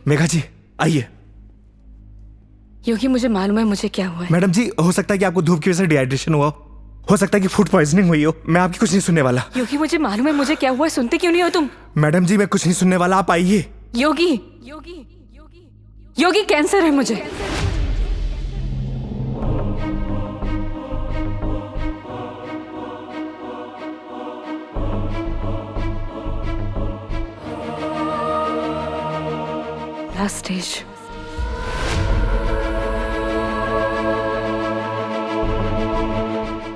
मेघा जी आइए। योगी मुझे मालूम है मुझे क्या हुआ है। मैडम जी हो सकता है कि आपको धूप की वजह से डिहाइड्रेशन हुआ हो सकता है कि फूड पॉइजनिंग हुई हो। मैं आपकी कुछ नहीं सुनने वाला। योगी मुझे मालूम है मुझे क्या हुआ है, सुनते क्यों नहीं हो तुम? मैडम जी मैं कुछ नहीं सुनने वाला, आप आइए। योगी योगी योगी कैंसर है मुझे। Last stage.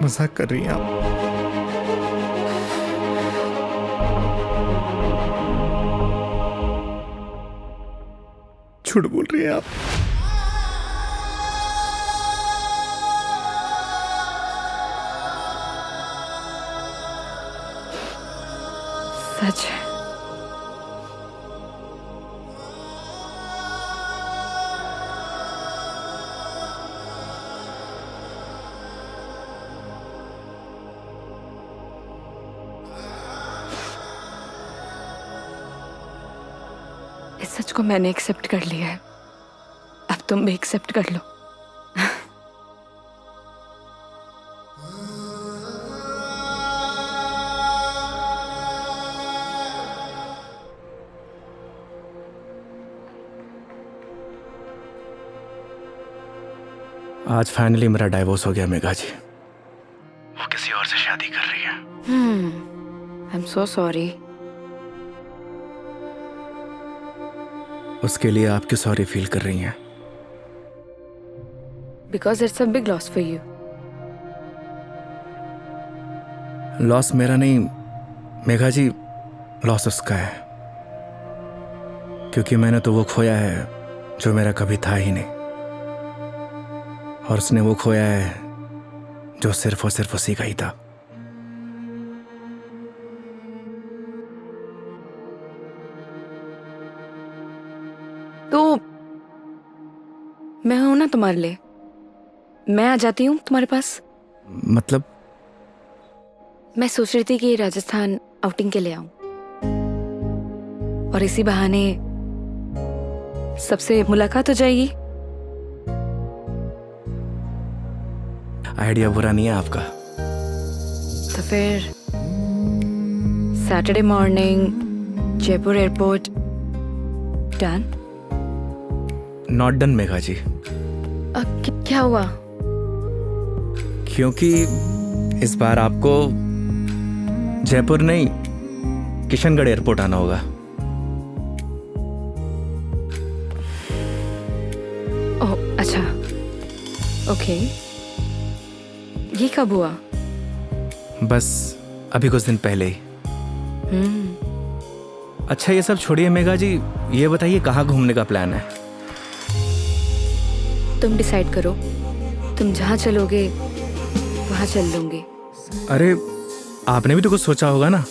मजाक कर रही हैं आप? झूठ बोल रही हैं आप? सच है। इस सच को मैंने एक्सेप्ट कर लिया है, अब तुम भी एक्सेप्ट कर लो। आज फाइनली मेरा डाइवोर्स हो गया मेघा जी। वो किसी और से शादी कर रही है। I am so sorry. उसके लिए आप क्यों सॉरी फील कर रही हैं? Because it's a big loss for you. Loss मेरा नहीं मेघा जी, लॉस उसका है, क्योंकि मैंने तो वो खोया है जो मेरा कभी था ही नहीं, और उसने वो खोया है जो सिर्फ और सिर्फ उसी का ही था। तो मैं हूं ना तुम्हारे लिए, मैं आ जाती हूँ तुम्हारे पास। मतलब? मैं सोच रही थी कि राजस्थान आउटिंग के लिए आऊं, और इसी बहाने सबसे मुलाकात हो जाएगी। आइडिया बुरा नहीं है आपका। तो फिर Saturday morning Jaipur airport. Done? Not done Megha ji. क्या हुआ? क्योंकि इस बार आपको जयपुर नहीं किशनगढ़ एयरपोर्ट आना होगा। ओह अच्छा, ओके। ये कब हुआ? बस अभी कुछ दिन पहले ही। अच्छा ये सब छोड़िए मेघा जी, ये बताइए कहाँ घूमने का प्लान है? तुम डिसाइड करो, तुम जहाँ चलोगे वहाँ चल लूंगी। अरे आपने भी तो कुछ सोचा होगा ना,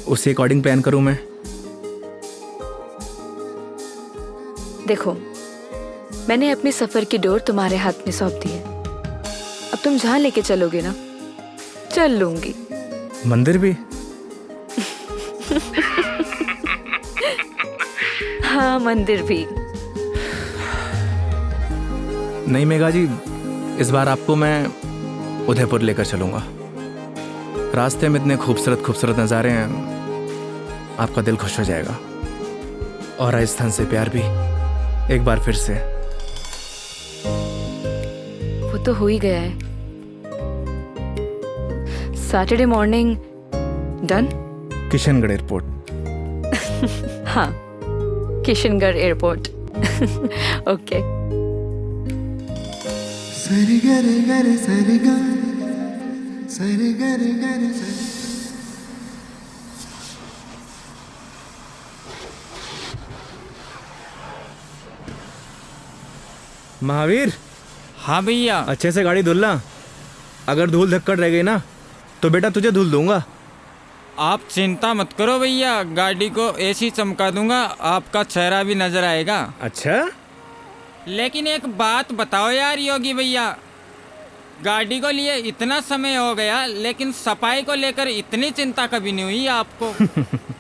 उसी अकॉर्डिंग प्लान करूं मैं। देखो मैंने अपने सफर की डोर तुम्हारे हाथ में सौंप दी है, अब तुम जहाँ लेके चलोगे ना चल लूंगी। मंदिर भी? हाँ मंदिर भी। नहीं मेघा जी, इस बार आपको मैं उदयपुर लेकर चलूंगा। रास्ते में इतने खूबसूरत खूबसूरत नज़ारे हैं, आपका दिल खुश हो जाएगा। और राजस्थान से प्यार भी एक बार फिर से। वो तो हो ही गया है। Saturday morning done? Kishangarh airport. हाँ किशनगढ़ एयरपोर्ट। ओके। सरी गरे गरे सरी गा सरी गरे गरे सरी। महावीर। हाँ भैया। अच्छे से गाड़ी धुलना, अगर धूल धक्कड़ रह गई ना तो बेटा तुझे धुल दूंगा। आप चिंता मत करो भैया, गाड़ी को ऐसी चमका दूंगा आपका चेहरा भी नजर आएगा। अच्छा? लेकिन एक बात बताओ यार योगी भैया, गाड़ी को लिए इतना समय हो गया लेकिन सफाई को लेकर इतनी चिंता कभी नहीं हुई आपको।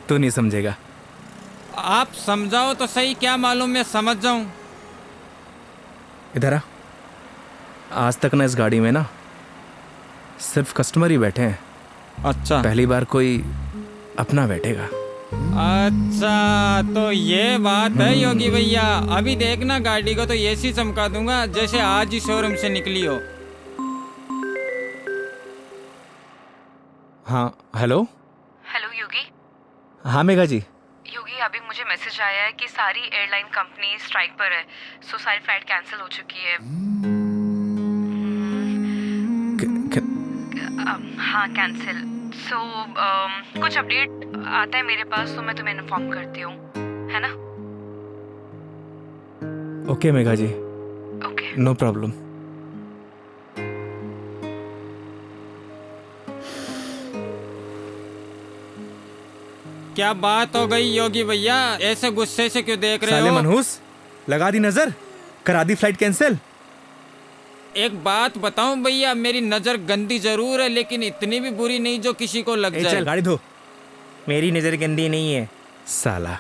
तू नहीं समझेगा। आप समझाओ तो सही, क्या मालूम मैं समझ जाऊं। इधर आ। आज तक ना इस गाड़ी में ना सिर्फ कस्टमर ही बैठे हैं। अच्छा पहली बार कोई अपना बैठेगा। अच्छा, तो ये बात है योगी भैया। अभी देखना गाड़ी को तो ऐसी चमका दूंगा जैसे आज ही शोरूम से निकली हो। हाँ हेलो। हेलो योगी। हाँ मेघा जी। योगी अभी मुझे मैसेज आया है कि सारी एयरलाइन कंपनी स्ट्राइक पर है, सो सारी फ्लाइट कैंसिल हो चुकी है। हाँ कैंसिल। सो कुछ अपडेट आता है मेरे पास तो मैं तुम्हें इन्फॉर्म करती हूँ, है ना? Okay Megha ji, okay. No problem. क्या बात हो गई योगी भैया, ऐसे गुस्से से क्यों देख रहे साले हो? मनहूस, लगा दी नजर, करा दी फ्लाइट कैंसिल। एक बात बताऊं भैया, मेरी नजर गंदी जरूर है लेकिन इतनी भी बुरी नहीं जो किसी को लग जाए। चल गाड़ी धो। मेरी नजर गंदी नहीं है साला।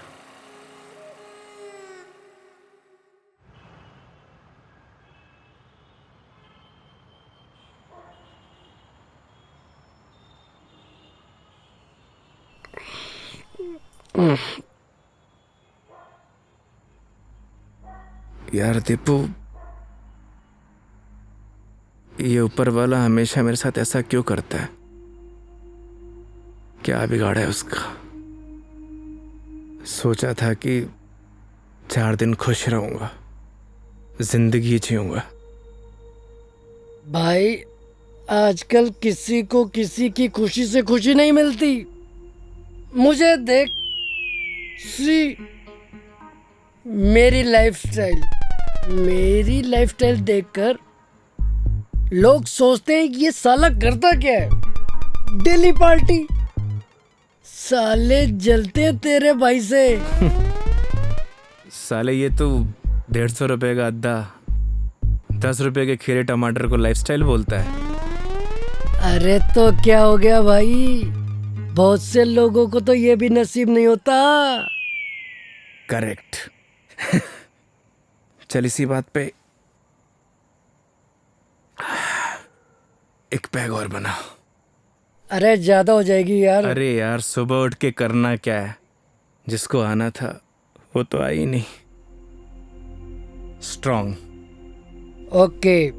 यार दीपू, ये ऊपर वाला हमेशा मेरे साथ ऐसा क्यों करता है? क्या बिगाड़ा है उसका? सोचा था कि 4 दिन खुश रहूंगा, जिंदगी जीऊंगा। भाई आजकल किसी को किसी की खुशी से खुशी नहीं मिलती। मुझे देख, सी मेरी लाइफस्टाइल देखकर लोग सोचते हैं कि ये साला करता क्या है। डेली पार्टी, साले जलते तेरे भाई से। साले ये तो 150 रुपए का अद्दा 10 रुपए के खीरे टमाटर को लाइफस्टाइल बोलता है। अरे तो क्या हो गया भाई, बहुत से लोगों को तो ये भी नसीब नहीं होता। करेक्ट। चल इसी बात पे एक पैग और बना। अरे ज्यादा हो जाएगी यार। अरे यार, सुबह उठ के करना क्या है? जिसको आना था वो तो आई ही नहीं। स्ट्रॉन्ग। ओके।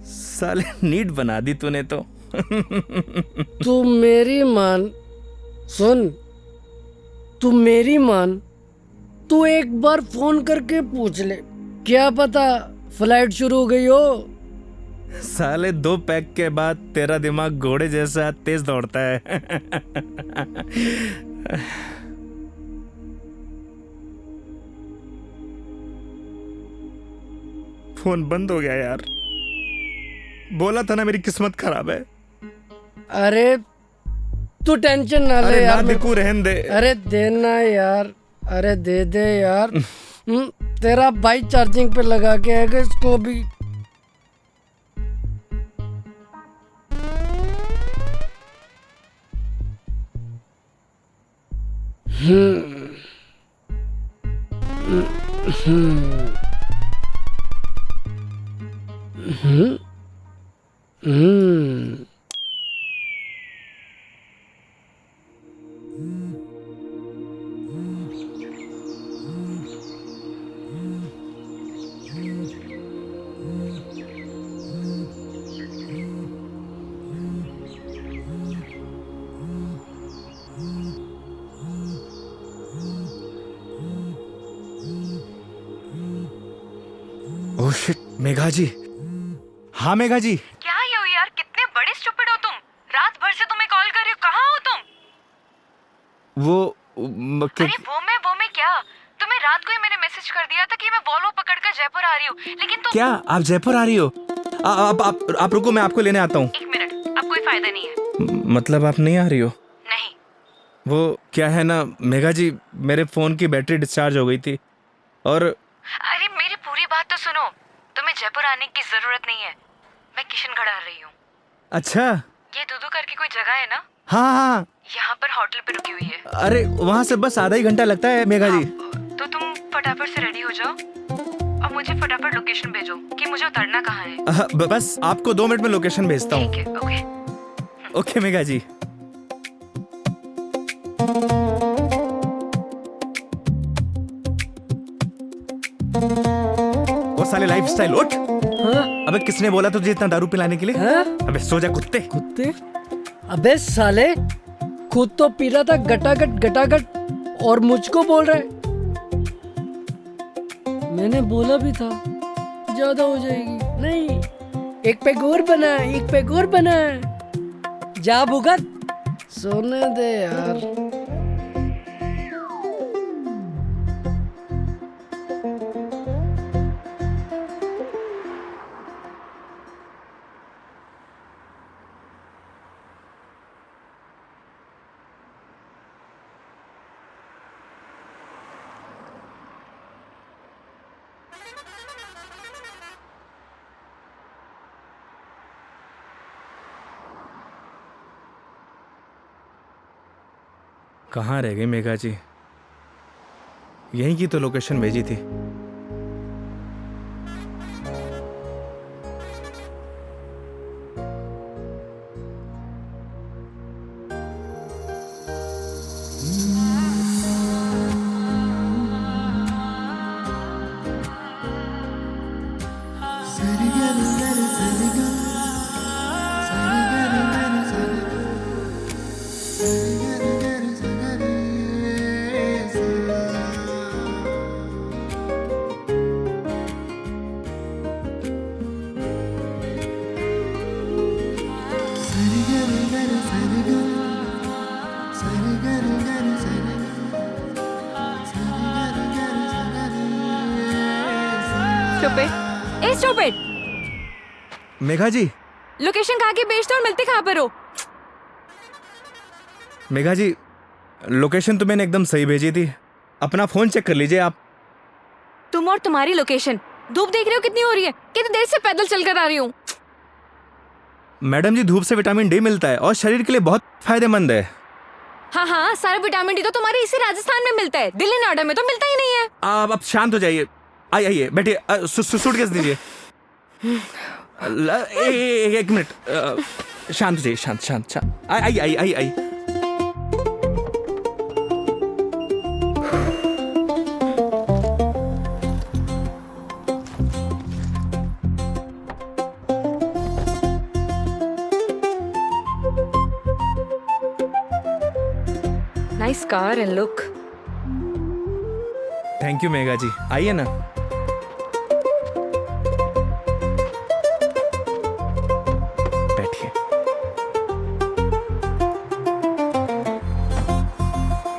साले नीट बना दी तूने तो। तू मेरी मान, सुन, तू मेरी मान, तू एक बार फोन करके पूछ ले, क्या पता फ्लाइट शुरू हो गई हो। साले 2 पैक के बाद तेरा दिमाग घोड़े जैसा तेज दौड़ता है। फोन बंद हो गया यार। बोला था ना मेरी किस्मत खराब है। अरे तू टेंशन ना ले अरे ना यार। दिकू, रहन दे। अरे देना यार, अरे दे दे यार। तेरा भाई चार्जिंग पे लगा के आएगा इसको भी। ओह शिट, मेघा जी। हाँ मेघा जी। क्या ये हो यार, कितने बड़े स्टूपिड हो तुम। रात भर से तुम्हें कॉल कर रही हूँ, कहाँ हो तुम? अरे वो मैं क्या, तुम्हें रात को ही मैंने मैसेज कर दिया था कि मैं वॉल्वो पकड़कर जयपुर आ रही हूँ, लेकिन तुम क्या आप जयपुर आ रही हो? आप रुको, मैं आपको लेने आता हूँ। 1 मिनट, अब कोई फायदा नहीं है। मतलब आप नहीं आ रही हो? नहीं। वो क्या है ना मेघा जी, मेरे फोन की बैटरी डिस्चार्ज हो गई थी और अरे मेरी पूरी बात तो सुनो, तुम्हें जयपुर आने की जरूरत नहीं है, मैं किशनगढ़ आ रही हूँ। अच्छा, ये दूधू करके कोई जगह है ना? हाँ हाँ, यहाँ पर होटल पे रुकी हुई है। अरे वहाँ से बस आधा ही घंटा लगता है मेघा जी। तो तुम फटाफट से रेडी हो जाओ और मुझे फटाफट लोकेशन भेजो कि मुझे उतरना कहाँ है। बस आपको 2 मिनट में लोकेशन भेजता हूँ। ठीक है, ओके। ओके मेघा जी। वो साले लाइफस्टाइल उठ। हाँ? अबे किसने बोला तुझे इतना दारू पिलाने के लिए? हाँ? अबे सो जा कुत्ते। कुत्ते? अबे साले, खुद तो पी रहा था गटागट गटागट और मुझको बोल रहा है। मैंने बोला भी था ज्यादा हो जाएगी। नहीं, एक पैग और बना, एक पैग और बना। जा भुगत, सोने दे यार। कहाँ रह गई मेघा जी? यहीं की तो लोकेशन भेजी थी। स्टूपिड, ए स्टूपिड, मेघा जी, लोकेशन कहाँ की भेजते हो और मिलते कहाँ पर हो? मेघा जी, लोकेशन तो मैंने एकदम सही भेजी थी। अपना फोन चेक कर लीजिए आप। तुम और तुम्हारी लोकेशन। धूप देख रहे हो कितनी हो रही है? कितनी देर से पैदल चलकर आ रही हूँ। मैडम जी, धूप से विटामिन डी मिलता है और शरीर के लिए बहुत फायदेमंद है। हाँ हाँ, सारा विटामिन डी तो तुम्हारे इसी राजस्थान में मिलता है, दिल्ली नोएडा में तो मिलता ही नहीं है। आप शांत हो जाइए। आइए बैठिए। सूटकेस दीजिए। एक मिनट, शांत हो जाइए। शांत। आइए। Nice car and look. Thank you Megha ji. आइए ना। बैठिए।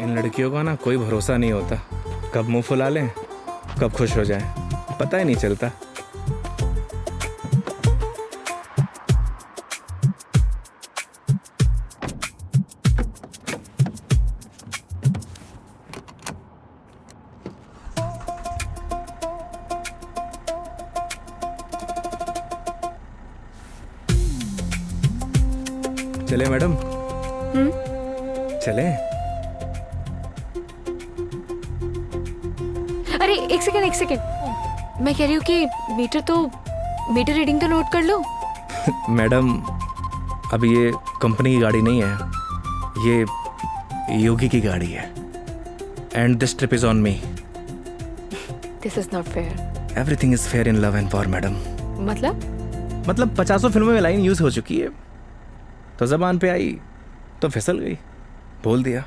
इन लड़कियों का ना कोई भरोसा नहीं होता, कब मुंह फुला लें कब खुश हो जाए, पता ही नहीं चलता। चले मैडम? चले? अरे एक सेकेंड, मैं कह रही हूँ कि मीटर रीडिंग तो नोट कर लो। मैडम, अब ये कंपनी की गाड़ी नहीं है, ये योगी की गाड़ी है। And this trip is on me. This is not fair. Everything is fair in love and war madam. मतलब 50 फिल्मों में लाइन यूज हो चुकी है, तो जबान पे आई तो फिसल गई, बोल दिया।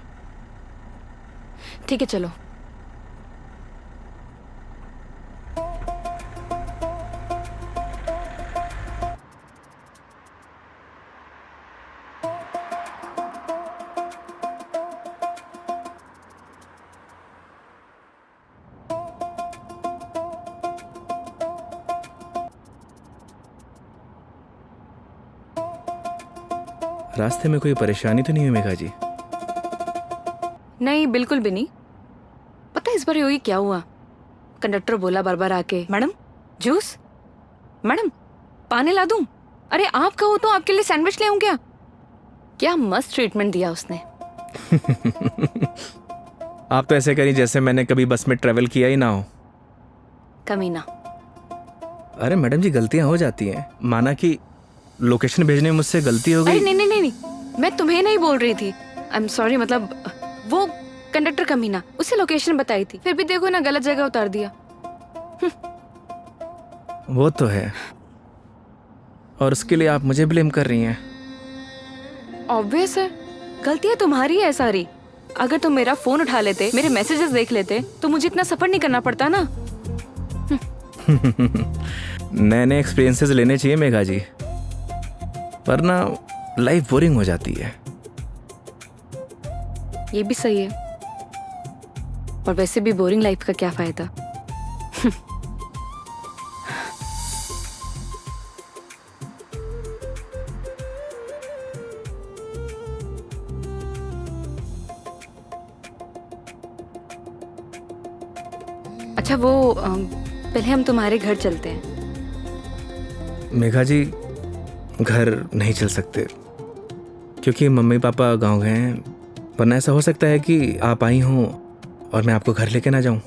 ठीक है, चलो। रास्ते में कोई परेशानी तो नहीं हुई मेघा जी? नहीं, बिल्कुल भी नहीं। पता है इस बार योगी क्या हुआ? कंडक्टर बोला बार बार आके, मैडम जूस, मैडम पानी ला दूं? अरे आप कहो तो आपके लिए सैंडविच ले आऊं क्या? क्या मस्त ट्रीटमेंट दिया उसने। आप तो ऐसे करी जैसे मैंने कभी बस में ट्रेवल किया ही ना हो। कमीना। अरे मैडम जी, गलतियां हो जाती हैं। माना कि लोकेशन भेजने में मुझसे गलती हो अरे गई। नहीं, मैं तुम्हें नहीं बोल रही थी। आई एम सॉरी, मतलब वो कंडक्टर कमीना, उसे लोकेशन बताई थी, फिर भी देखो ना गलत जगह उतार दिया। वो तो है, और उसके लिए आप मुझे ब्लेम कर रही हैं। ऑब्वियस है, गलतियां तुम्हारी है सारी। अगर तुम मेरा फोन उठा लेते, मेरे मैसेजेस देख लेते, तो मुझे इतना सफर नहीं करना पड़ता ना। नए नए एक्सपीरियंसेस लेने चाहिए मेघा जी, वरना लाइफ बोरिंग हो जाती है। ये भी सही है, और वैसे भी बोरिंग लाइफ का क्या फायदा। अच्छा वो पहले हम तुम्हारे घर चलते हैं। मेघा जी, घर नहीं चल सकते क्योंकि मम्मी पापा गांव गए हैं, वरना ऐसा हो सकता है कि आप आई हों और मैं आपको घर लेके ना जाऊं।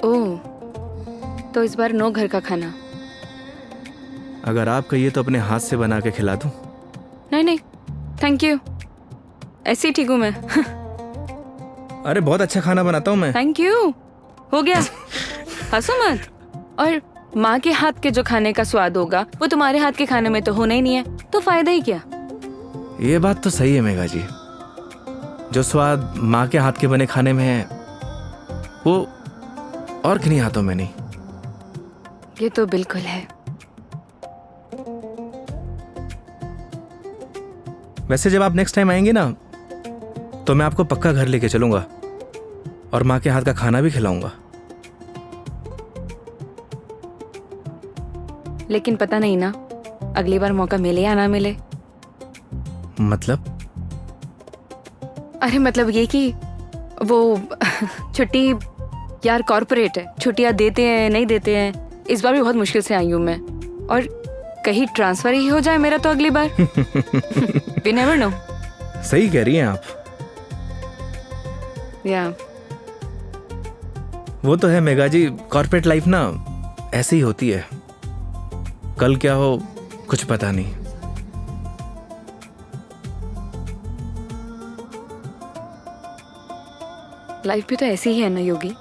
ओह, तो इस बार नो घर का खाना। अगर आप कहिए तो अपने हाथ से बना के खिला दूं। नहीं, थैंक यू, ऐसे ही ठीक हूँ मैं। अरे बहुत अच्छा खाना बनाता हूं मैं। थैंक यू, हो गया, हंसो मत। और माँ के हाथ के जो खाने का स्वाद होगा वो तुम्हारे हाथ के खाने में तो होना ही नहीं है, तो फायदा ही क्या। ये बात तो सही है मेघा जी, जो स्वाद माँ के हाथ के बने खाने में है वो और किन्हीं हाथों में नहीं। ये तो बिल्कुल है। वैसे जब आप नेक्स्ट टाइम आएंगे ना, तो मैं आपको पक्का घर लेके चलूंगा और माँ के हाथ का खाना भी खिलाऊंगा। लेकिन पता नहीं ना, अगली बार मौका मिले या ना मिले। मतलब? अरे मतलब ये कि वो छुट्टी, यार कॉर्पोरेट है, छुट्टियां देते हैं नहीं देते हैं। इस बार भी बहुत मुश्किल से आई हूँ मैं, और कहीं ट्रांसफर ही हो जाए मेरा तो अगली बार। We never know। सही कह रही हैं आप। या वो तो है मेघा जी, कॉर्पोरेट लाइफ ना ऐसे ही होती है, कल क्या हो कुछ पता नहीं। लाइफ भी तो ऐसी ही है ना योगी,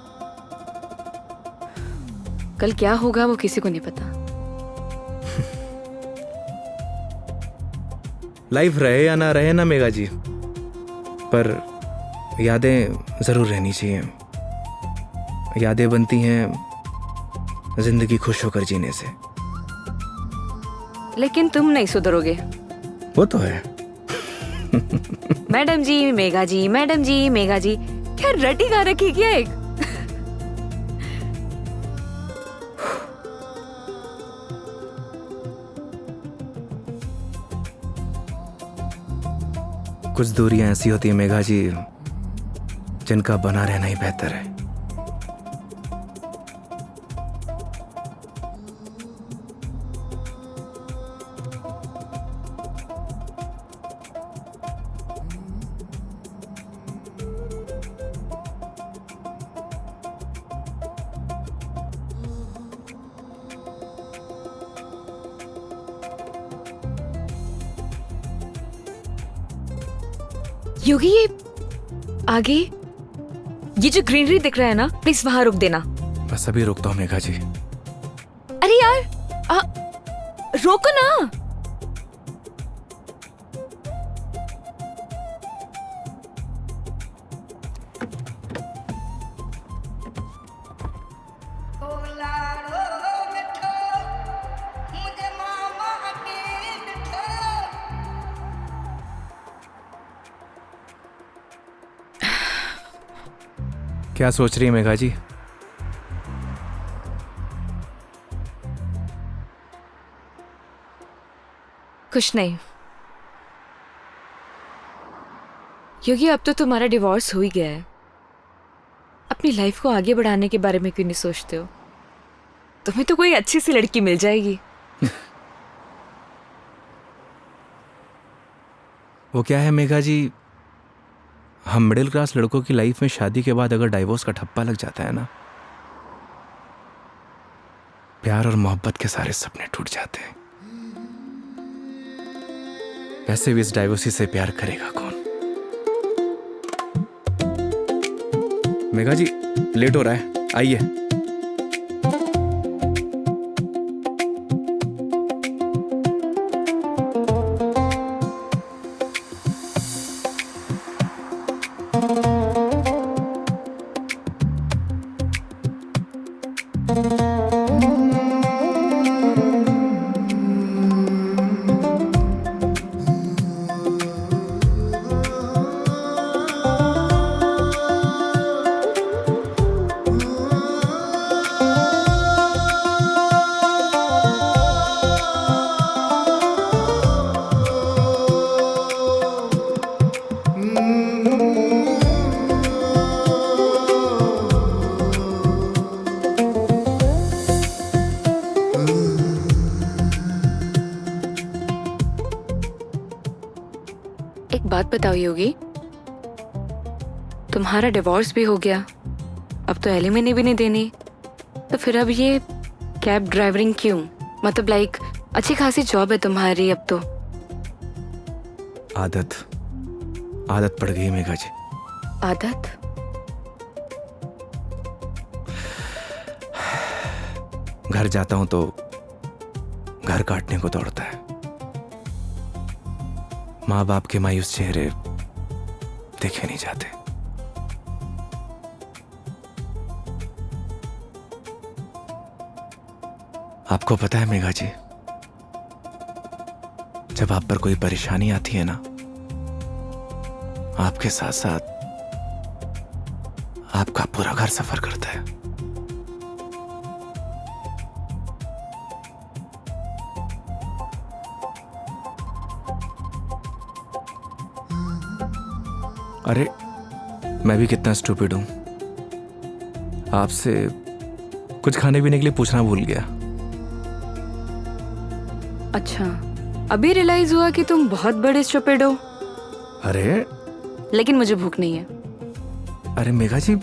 कल क्या होगा वो किसी को नहीं पता। लाइफ रहे या ना रहे ना मेघा जी, पर यादें जरूर रहनी चाहिए। यादें बनती हैं जिंदगी खुश होकर जीने से। लेकिन तुम नहीं सुधरोगे। वो तो है। मैडम जी मेघा जी, मैडम जी मेघा जी, क्या रटी गा रखी क्या एक। कुछ दूरियां ऐसी होती है मेघा जी, जिनका बना रहना ही बेहतर है। योगी ये आगे ये जो ग्रीनरी दिख रहा है ना, प्लीज वहां रुक देना। बस अभी रुकता हूँ मेघा जी। अरे यार रोको ना। क्या सोच रही है मेघा जी? कुछ नहीं योगी, अब तो तुम्हारा डिवोर्स हो ही गया है, अपनी लाइफ को आगे बढ़ाने के बारे में क्यों नहीं सोचते हो? तुम्हें तो कोई अच्छी सी लड़की मिल जाएगी। वो क्या है मेघा जी, हम मिडिल क्लास लड़कों की लाइफ में शादी के बाद अगर डाइवोर्स का ठप्पा लग जाता है ना, प्यार और मोहब्बत के सारे सपने टूट जाते हैं। वैसे भी इस डाइवोर्सी से प्यार करेगा कौन? मेघा जी लेट हो रहा है, आइए। एक बात बताओ योगी, तुम्हारा डिवोर्स भी हो गया, अब तो एलिमनी भी नहीं देनी, तो फिर अब ये कैब ड्राइवरिंग क्यों? मतलब लाइक अच्छी खासी जॉब है तुम्हारी अब तो। आदत पड़ गई मेघा जी। आदत? घर जाता हूं तो घर काटने को दौड़ता है। माँ बाप के मायूस चेहरे देखे नहीं जाते। आपको पता है मेघा जी, जब आप पर कोई परेशानी आती है ना, आपके साथ साथ आपका पूरा घर सफर करता है। अरे मैं भी कितना स्टूपिड हूं, आपसे कुछ खाने पीने के लिए पूछना भूल गया। अच्छा, अभी रियलाइज हुआ कि तुम बहुत बड़े स्टूपिड हो। अरे लेकिन मुझे भूख नहीं है। अरे मेघा जी,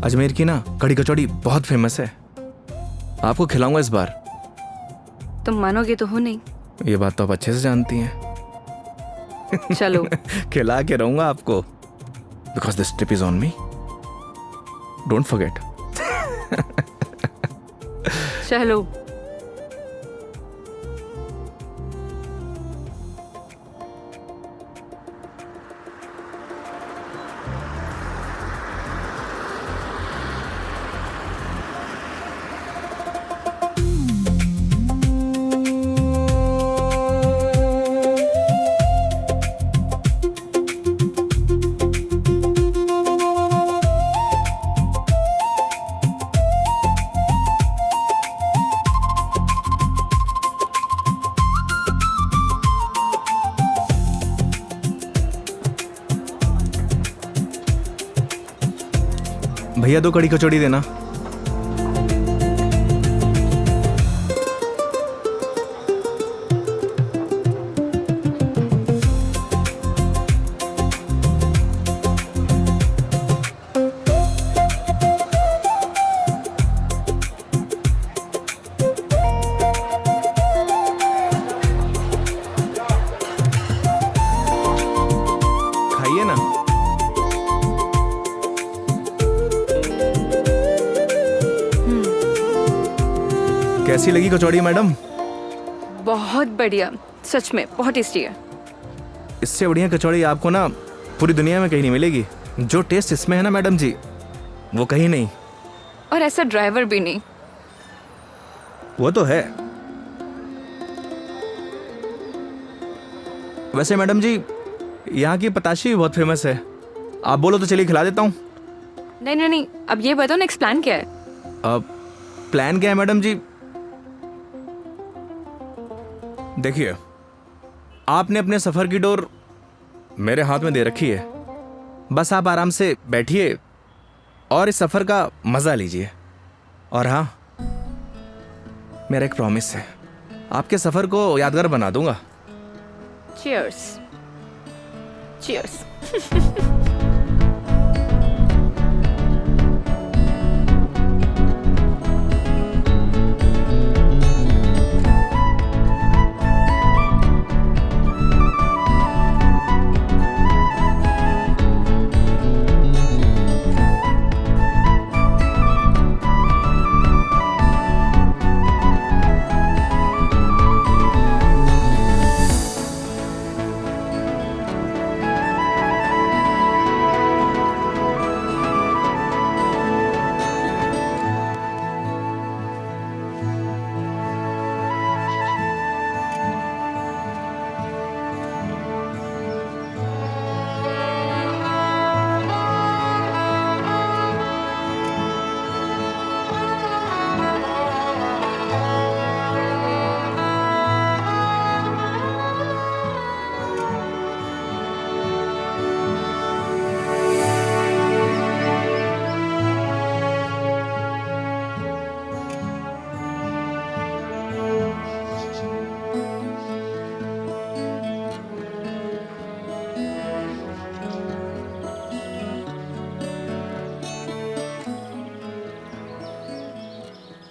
अजमेर की ना कड़ी कचौड़ी बहुत फेमस है, आपको खिलाऊंगा इस बार। तुम मानोगे तो हो नहीं। ये बात तो आप अच्छे से जानती हैं। चलो। खिला के रहूंगा आपको, because this trip is on me, don't forget. चलो। भैया 2 कड़ी कचौड़ी देना। खाइए ना। कैसी लगी कचौड़ी मैडम? बहुत बढ़िया, सच में बहुत टेस्टी है। इससे बढ़िया कचौड़ी आपको ना पूरी दुनिया में कहीं नहीं मिलेगी। जो टेस्ट इसमें है ना मैडम जी, वो कहीं नहीं। और ऐसा ड्राइवर भी नहीं। वो तो है। वैसे मैडम जी, यहाँ की पताशी भी बहुत फेमस है, आप बोलो तो चलिए खिला देता हूँ। नहीं नहीं नहीं, अब ये बताओ नेक्स्ट प्लान क्या है? अब प्लान क्या है मैडम जी? देखिए, आपने अपने सफर की डोर मेरे हाथ में दे रखी है, बस आप आराम से बैठिए और इस सफर का मजा लीजिए। और हाँ, मेरा एक प्रॉमिस है, आपके सफर को यादगार बना दूंगा। चीयर्स। Cheers.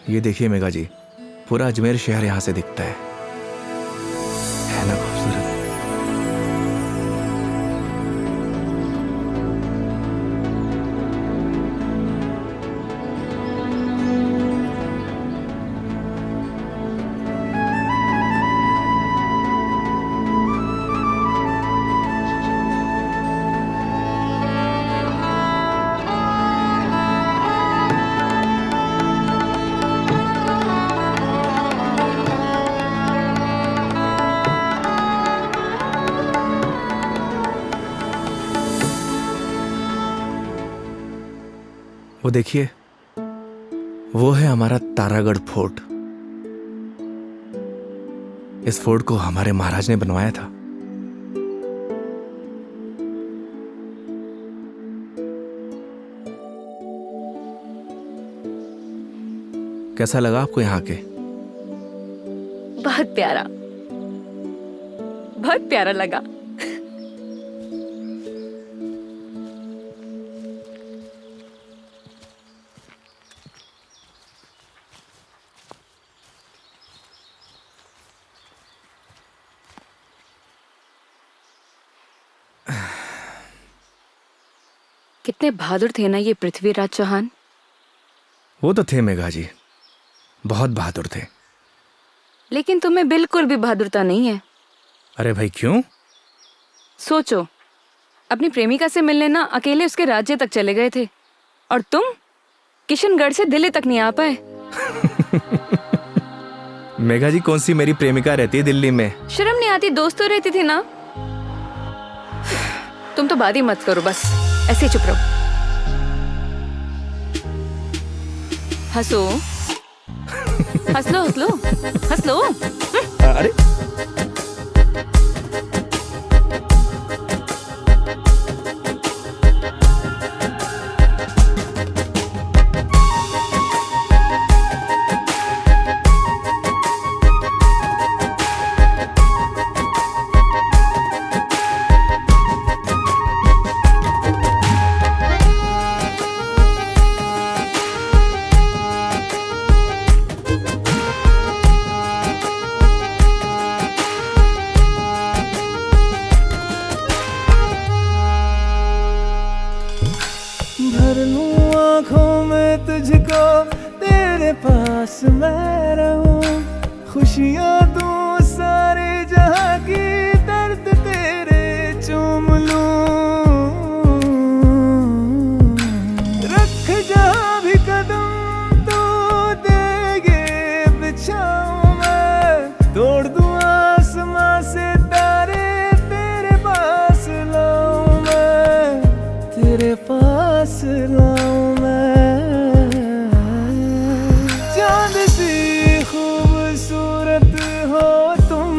ये देखिए मेघा जी, पूरा अजमेर शहर यहाँ से दिखता है ना खूबसूरत? वो देखिए, वो है हमारा तारागढ़ फोर्ट। इस फोर्ट को हमारे महाराज ने बनवाया था। कैसा लगा आपको यहाँ के? बहुत प्यारा, बहुत प्यारा लगा। कितने बहादुर थे ना ये पृथ्वीराज चौहान। वो तो थे मेघा जी, बहुत बहादुर थे। लेकिन तुम्हें बिल्कुल भी बहादुरता नहीं है। अरे भाई क्यों? सोचो, अपनी प्रेमिका से मिलने ना अकेले उसके राज्य तक चले गए थे, और तुम किशनगढ़ से दिल्ली तक नहीं आ पाए। मेघा जी, कौन सी मेरी प्रेमिका रहती है दिल्ली में? शर्म नहीं आती? दोस्त तो रहती थी ना। तुम तो बात ही मत करो, बस ऐसे ही चुप रहो। हंसो, हंस लो, हंस लो, हंस लो। अरे भर लूं आँखों में तुझको, तेरे पास मैं रहूं। खुशियाँ तू सारे जहाँ की, दर्द तेरे चूम लूं। रख जहाँ भी कदम तू देगे बिछाऊं मैं। तोड़ दूं आसमां से तारे, तेरे पास लाऊं मैं, तेरे पास लाऊं मैं। चांद सी खूबसूरत हो तुम,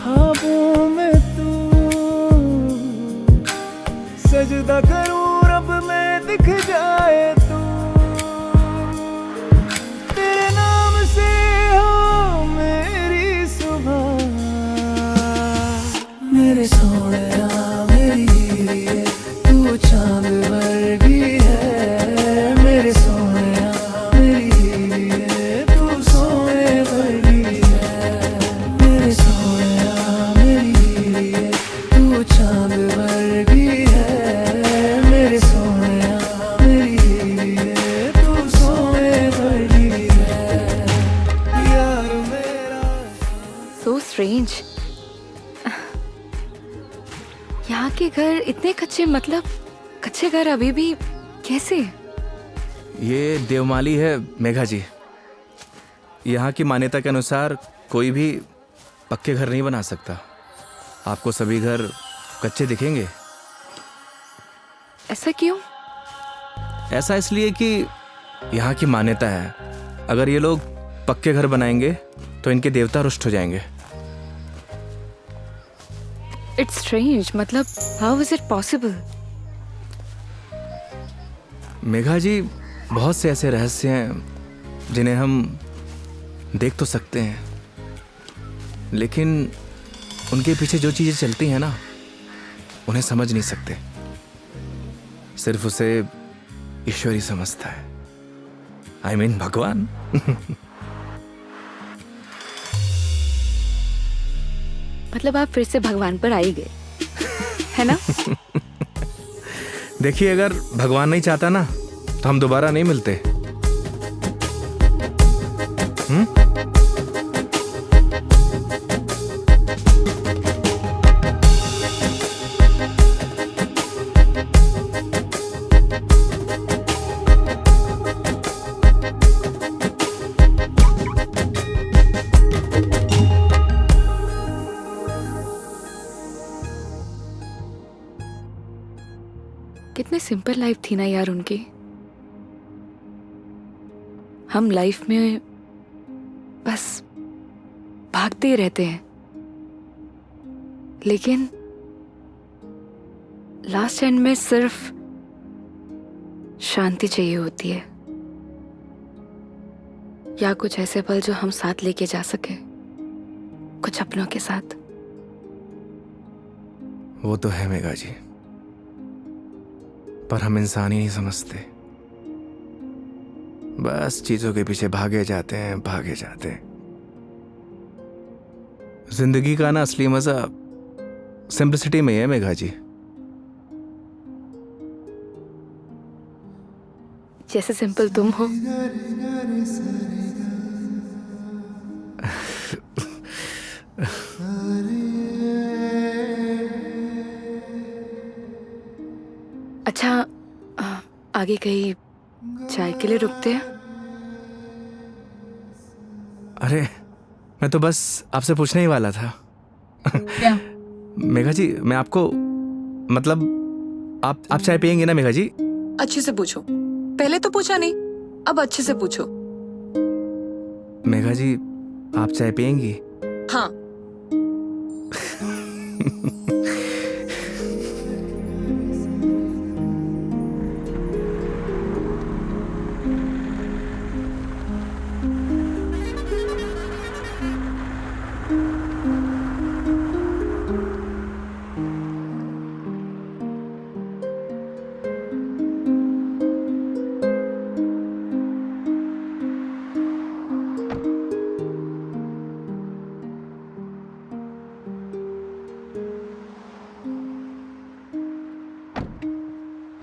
ख्वाबों में तू सजदा करूं रब में दिख जाए तू तेरे नाम से हो मेरी सुबह मेरे सोनिया मेरी हीरे तू चांद वर्गी है मेरे सोनिया मेरी हीरे तू सोने वर्गी है मेरे सोनिया मेरी हीरे तू चांद वर्गी है मेरे सोनिया मेरी हीरे तू सोने वर्गी है यार मेरा सो स्ट्रेंज। यहाँ के घर इतने कच्चे, मतलब कच्चे घर अभी भी कैसे? ये देवमाली है मेघा जी। यहाँ की मान्यता के अनुसार कोई भी पक्के घर नहीं बना सकता। आपको सभी घर कच्चे दिखेंगे। ऐसा क्यों? ऐसा इसलिए कि यहाँ की मान्यता है, अगर ये लोग पक्के घर बनाएंगे तो इनके देवता रुष्ट हो जाएंगे। इट्स स्ट्रेंज, मतलब how is it possible? Megha ji, बहुत से ऐसे रहस्य हैं जिन्हें हम देख तो सकते हैं, लेकिन उनके पीछे जो चीज़ें चलती हैं ना, उन्हें समझ नहीं सकते। सिर्फ उसे ईश्वर ही समझता है। I mean, भगवान। मतलब आप फिर से भगवान पर आ ही गए, है ना? देखिए, अगर भगवान नहीं चाहता ना तो हम दोबारा नहीं मिलते। कितने सिंपल लाइफ थी ना यार उनकी। हम लाइफ में बस भागते ही रहते हैं, लेकिन लास्ट एंड में सिर्फ शांति चाहिए होती है, या कुछ ऐसे पल जो हम साथ लेके जा सके, कुछ अपनों के साथ। वो तो है मेघा जी, पर हम इंसान ही नहीं समझते। बस चीजों के पीछे भागे जाते हैं, भागे जाते हैं। जिंदगी का ना असली मजा सिंपलिसिटी में है मेघा जी। जैसे सिंपल तुम हो। अच्छा, आगे कहीं चाय के लिए रुकते हैं? अरे, मैं तो बस आपसे पूछने ही वाला था। क्या? मेघा जी, मैं आपको मतलब आप चाय पियेंगे ना मेघा जी? अच्छे से पूछो, पहले तो पूछा नहीं, अब अच्छे से पूछो। मेघा जी, आप चाय पियेंगी? हाँ।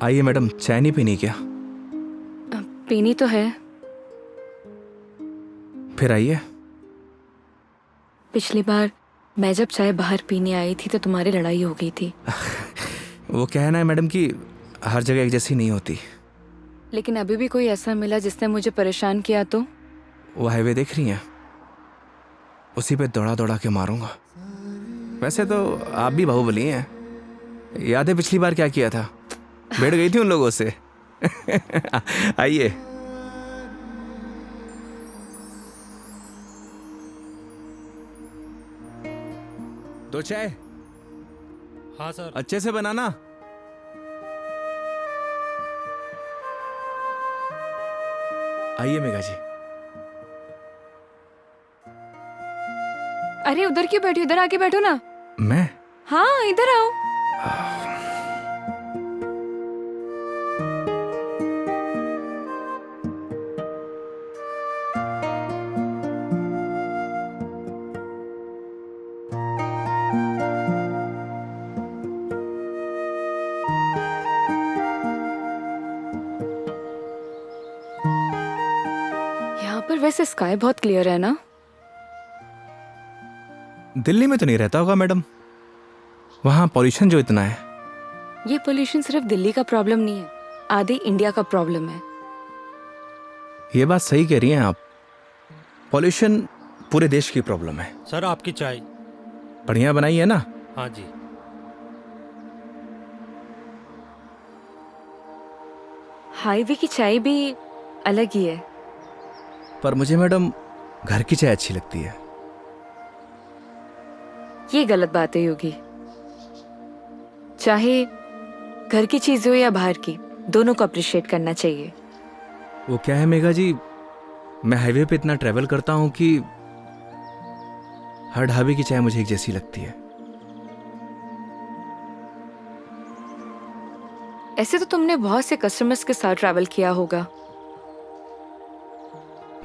आइए मैडम, चाय नहीं पीनी क्या? पीनी तो है। फिर आइए। पिछली बार मैं जब चाय बाहर पीने आई थी तो तुम्हारी लड़ाई हो गई थी। वो कहना है मैडम कि हर जगह एक जैसी नहीं होती। लेकिन अभी भी कोई ऐसा मिला जिसने मुझे परेशान किया तो? वो हाईवे देख रही हैं, उसी पे दौड़ा दौड़ा के मारूंगा। वैसे तो आप भी बाहुबली हैं। याद है पिछली बार क्या किया था? बैठ गई थी उन लोगों से। आइए। दो चाय हाँ सर। अच्छे से बनाना। आइए मेघा जी। अरे उधर क्यों बैठे, इधर आके बैठो ना। मैं? हाँ इधर आओ। यहाँ पर वैसे स्काई बहुत क्लियर है ना? दिल्ली में तो नहीं रहता होगा मैडम, वहां पॉल्यूशन जो इतना है। ये पोल्यूशन सिर्फ दिल्ली का प्रॉब्लम नहीं है, आधे इंडिया का प्रॉब्लम है। ये बात सही कह रही हैं आप, पॉल्यूशन पूरे देश की प्रॉब्लम है। सर आपकी चाय। बढ़िया बनाई है ना? हाँ जी। हाईवे की चाय भी अलग ही है। पर मुझे मैडम घर की चाय अच्छी लगती है। ये गलत बात है योगी। चाहे घर की चीज हो या बाहर की, दोनों को अप्रिशिएट करना चाहिए। वो क्या है मेघा जी, मैं हाईवे पे इतना ट्रैवल करता हूं कि हर ढाबे की चाय मुझे एक जैसी लगती है। ऐसे तो तुमने बहुत से कस्टमर्स के साथ ट्रैवल किया होगा।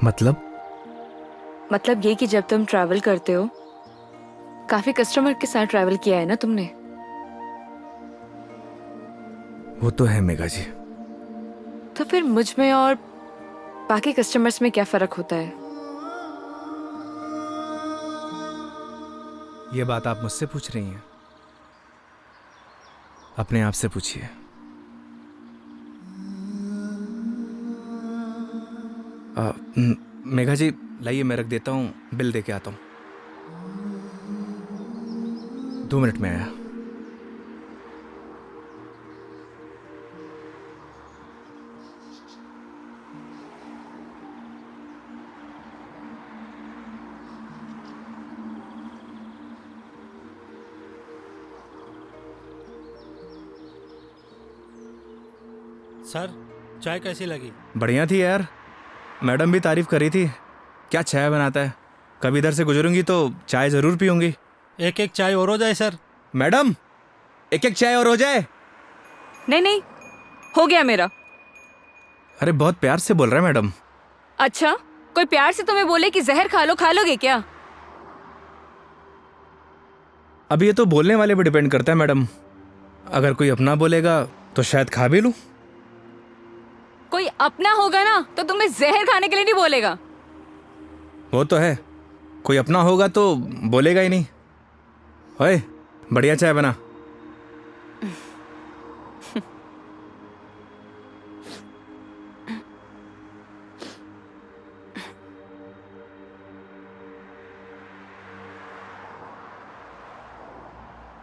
मतलब ये कि जब तुम ट्रैवल करते हो, काफी कस्टमर के साथ ट्रैवल किया है ना तुमने। वो तो है मेघा जी। तो फिर मुझ में और बाकी कस्टमर्स में क्या फर्क होता है? ये बात आप मुझसे पूछ रही हैं? अपने आप से पूछिए। मेघा जी लाइए, मैं रख देता हूँ, बिल दे के आता हूँ। 2 मिनट में आया। सर चाय कैसी लगी? बढ़िया थी यार, मैडम भी तारीफ कर रही थी। क्या चाय बनाता है, कभी इधर से गुजरूंगी तो चाय जरूर पीऊंगी। एक एक चाय और हो जाए सर। मैडम एक एक चाय और हो जाए। नहीं नहीं, हो गया मेरा। अरे बहुत प्यार से बोल रहा है मैडम। अच्छा, कोई प्यार से तुम्हें बोले कि जहर खा लो, खा लोगे क्या? अब ये तो बोलने वाले पे डिपेंड करता है मैडम। अगर कोई अपना बोलेगा तो शायद खा भी लूं। कोई अपना होगा ना तो तुम्हें जहर खाने के लिए नहीं बोलेगा। वो तो है, कोई अपना होगा तो बोलेगा ही नहीं। ओए बढ़िया चाय बना।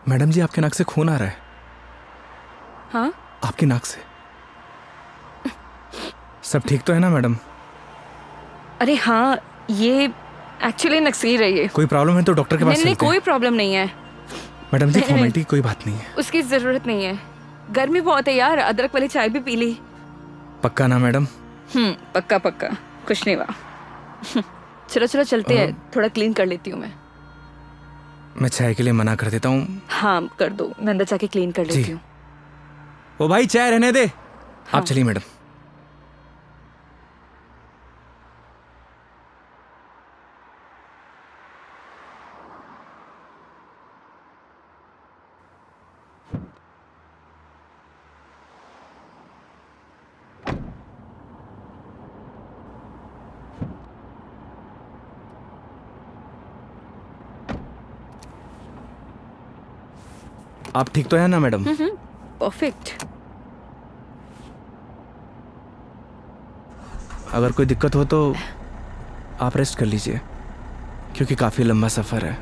मैडम जी आपके नाक से खून आ रहा है। हाँ? आपकी नाक से। सब ठीक तो है ना मैडम? अरे हाँ, ये एक्चुअली नक्सी रही है। कोई प्रॉब्लम है तो डॉक्टर के पास नहीं नहीं, चलते हैं। कोई प्रॉब्लम नहीं है। मैडम जी नहीं, फॉर्मेलिटी की कोई बात नहीं है। उसकी जरूरत नहीं है। गर्मी बहुत है यार, अदरक वाली चाय भी पी ली। पक्का ना मैडम? पक्का पक्का, कुछ नहीं हुआ। चलो चलो चलते हैं, थोड़ा क्लीन कर लेती हूँ मैं। मैं चाय के लिए मना कर देता हूँ। हाँ कर दो, मैं अंदर जाके क्लीन कर लेती हूँ। ओ भाई चाय रहने दे। आप चलिए मैडम। आप ठीक तो है ना मैडम? परफेक्ट। अगर कोई दिक्कत हो तो आप रेस्ट कर लीजिए, क्योंकि काफ़ी लंबा सफ़र है।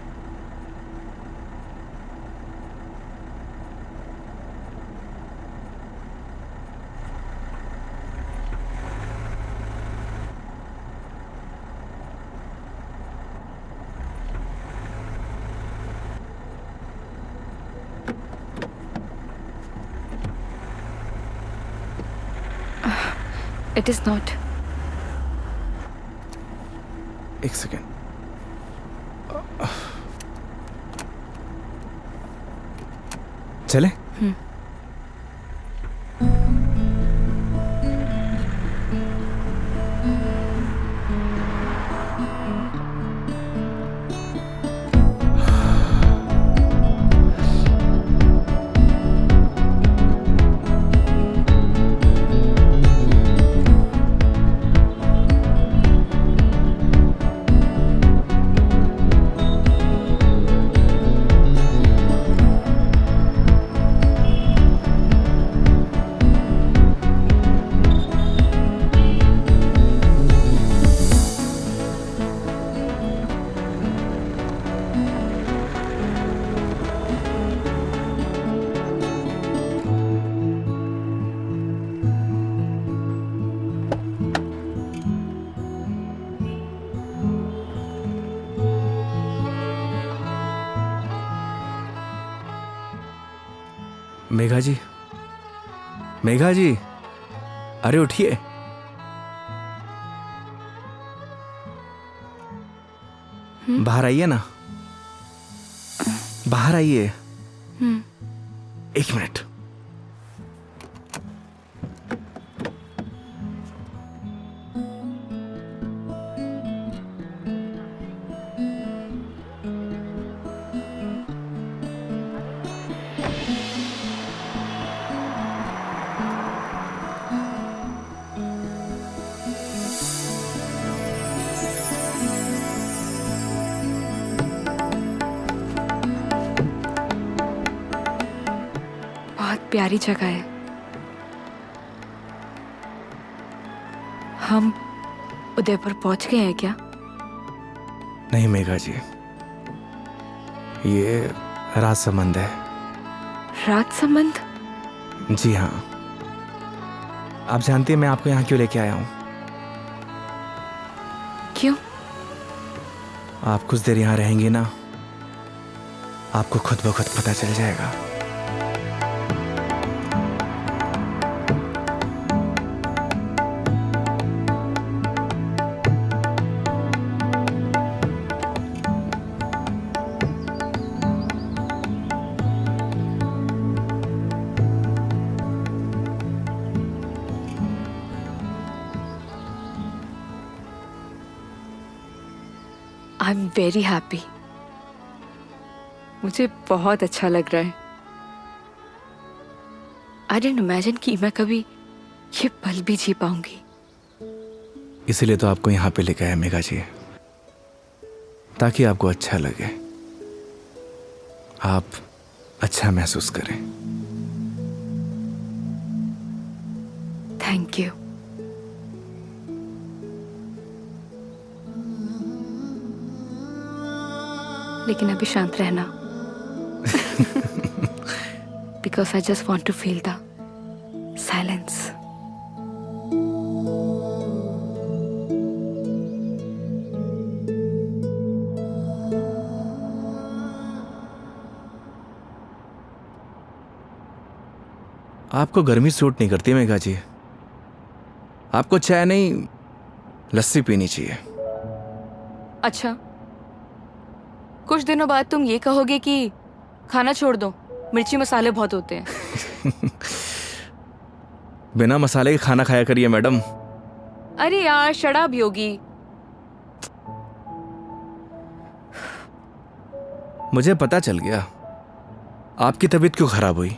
It is not. एक सेकेंड। चले? मेघा जी, मेघा जी, अरे उठिए। बाहर आइए ना, बाहर आइए। एक मिनट। प्यारी जगह है। हम उदयपुर पहुंच गए हैं क्या? नहीं मेघा जी, ये राज संबंध है। राज संबंध? जी हाँ। आप जानती हैं मैं आपको यहाँ क्यों लेके आया हूँ? क्यों? आप कुछ देर यहाँ रहेंगी ना, आपको खुद ब खुद पता चल जाएगा। I am very happy. मुझे बहुत अच्छा लग रहा है। आई डिडंट इमेजिन कि मैं कभी ये पल भी जी पाऊंगी। इसीलिए तो आपको यहाँ पे लेके आया मेघा जी, ताकि आपको अच्छा लगे, आप अच्छा महसूस करें। Thank you. लेकिन अभी शांत रहना, because I just want to feel the silence. आपको गर्मी सूट नहीं करती मेघा जी, आपको चाय नहीं लस्सी पीनी चाहिए। अच्छा, कुछ दिनों बाद तुम ये कहोगे कि खाना छोड़ दो, मिर्ची मसाले बहुत होते हैं। बिना मसाले के खाना खाया करिए मैडम। अरे यार शराब योगी। मुझे पता चल गया आपकी तबीयत क्यों खराब हुई।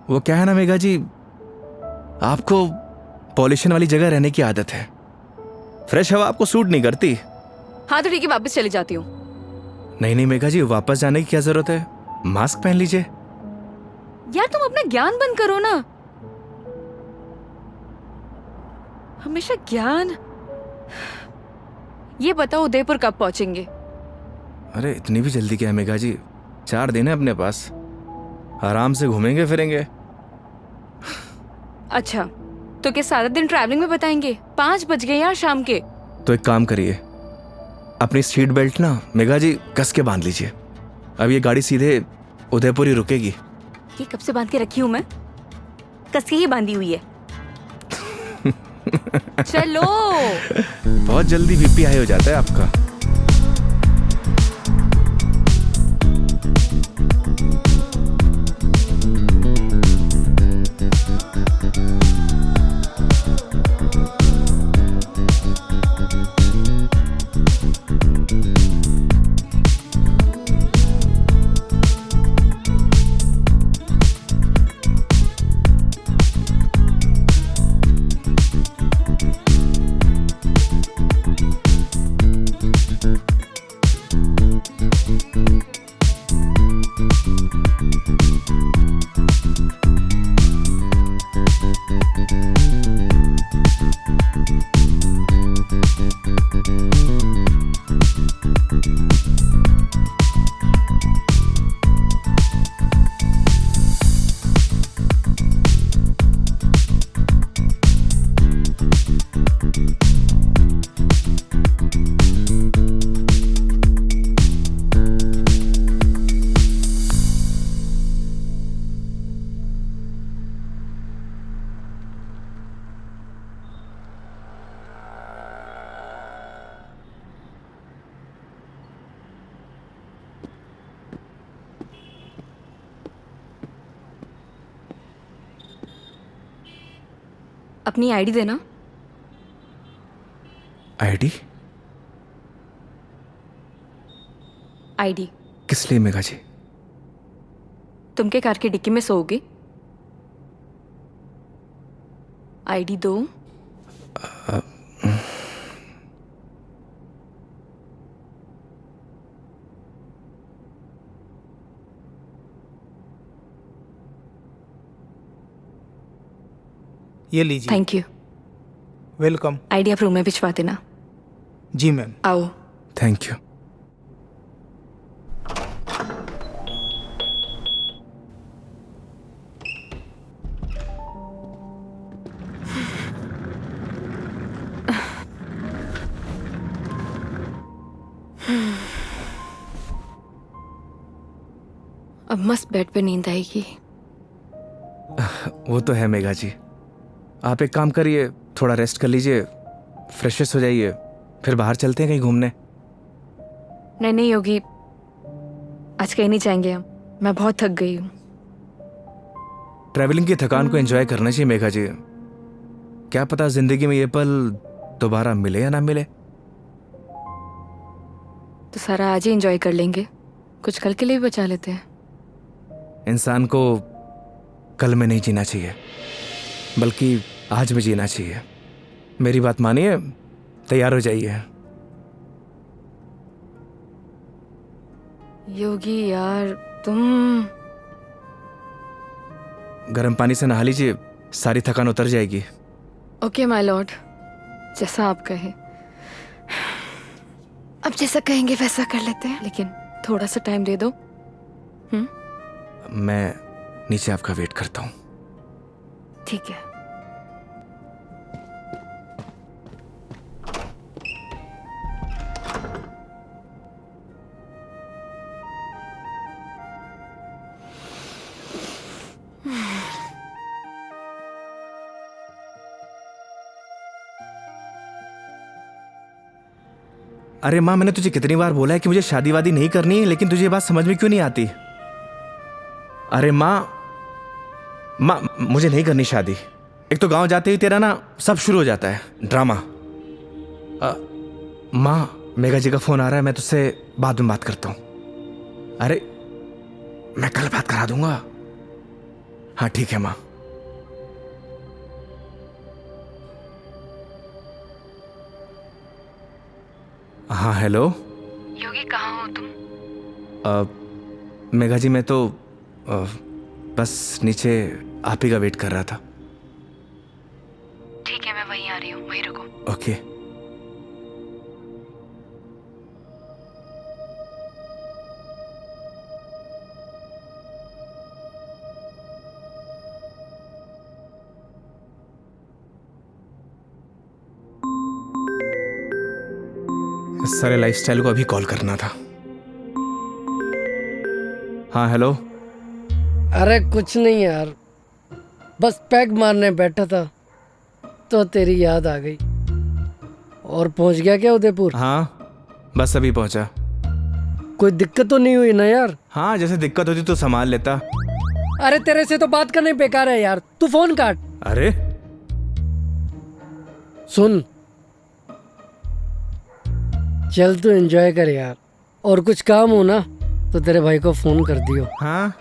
वो क्या है ना मेघा जी, आपको पॉल्यूशन वाली जगह रहने की आदत है, फ्रेश हवा आपको सूट नहीं करती। हाँ तो ठीक है, वापस चली जाती हूँ। नहीं नहीं मेघा जी, वापस जाने की क्या जरूरत है, मास्क पहन लीजिए। यार तुम अपना ज्ञान बंद करो ना, हमेशा ज्ञान। ये बताओ उदयपुर कब पहुंचेंगे? अरे इतनी भी जल्दी क्या है मेघा जी, 4 दिन है अपने पास, आराम से घूमेंगे फिरेंगे। अच्छा तो क्या सारा दिन ट्रैवलिंग में बताएंगे? 5 बज गए यार शाम के। तो एक काम करिए, अपनी सीट बेल्ट ना मेघा जी कस के बांध लीजिए। अब ये गाड़ी सीधे उदयपुर ही रुकेगी, ये कब से बांध के रखी हूँ मैं? कस के ही बांधी हुई है। चलो। बहुत जल्दी बीपी हाई हो जाता है आपका। अपनी आईडी देना। आईडी? आईडी किस लिए मेघा जी? तुम के कार की डिक्की में सोओगे? आईडी दो। ये लीजिए। Thank you. वेलकम। आईडी आप रूम में भिजवा देना। जी मैम। आओ। Thank you. अब मस्त बेड पे नींद आएगी। वो तो है मेघा जी। आप एक काम करिए, थोड़ा रेस्ट कर लीजिए, फ्रेश हो जाइए, फिर बाहर चलते हैं कहीं घूमने। नहीं नहीं योगी, आज कहीं नहीं जाएंगे हम। मैं बहुत थक गई हूँ। ट्रैवलिंग की थकान को एंजॉय करना चाहिए मेघा जी। क्या पता जिंदगी में ये पल दोबारा मिले या ना मिले। तो सारा आज ही एंजॉय कर लेंगे, कुछ कल के लिए भी बचा लेते हैं। इंसान को कल में नहीं जीना चाहिए, बल्कि आज में जीना चाहिए। मेरी बात मानिए, तैयार हो जाइए। योगी यार तुम। गर्म पानी से नहा लीजिए, सारी थकान उतर जाएगी। ओके माय लॉर्ड, जैसा आप कहे। अब जैसा कहेंगे वैसा कर लेते हैं, लेकिन थोड़ा सा टाइम दे दो। मैं नीचे आपका वेट करता हूँ। ठीक है। अरे माँ, मैंने तुझे कितनी बार बोला है कि मुझे शादी वादी नहीं करनी है, लेकिन तुझे ये बात समझ में क्यों नहीं आती? अरे माँ, मुझे नहीं करनी शादी। एक तो गांव जाते ही तेरा ना सब शुरू हो जाता है ड्रामा। माँ, मेघा जी का फोन आ रहा है, मैं तुझसे बाद में बात करता हूँ। अरे मैं कल बात करा दूंगा। हाँ ठीक है माँ। हाँ हेलो। योगी कहाँ हो तुम? मेघा जी मैं तो बस नीचे आप ही का वेट कर रहा था। ठीक है, मैं वहीं आ रही हूँ, वहीं रुको। ओके। सारे लाइफस्टाइल को अभी कॉल करना था। हाँ हेलो। अरे कुछ नहीं यार, बस पैग मारने बैठा था तो तेरी याद आ गई। और पहुंच गया क्या उदयपुर? हाँ बस अभी पहुंचा। कोई दिक्कत तो नहीं हुई ना यार? हाँ जैसे दिक्कत होती तो संभाल लेता। अरे तेरे से तो बात करना ही बेकार है यार, तू फोन काट। अरे सुन, चल तू एंजॉय कर यार, और कुछ काम हो ना तो तेरे भाई को फोन कर दियो। हाँ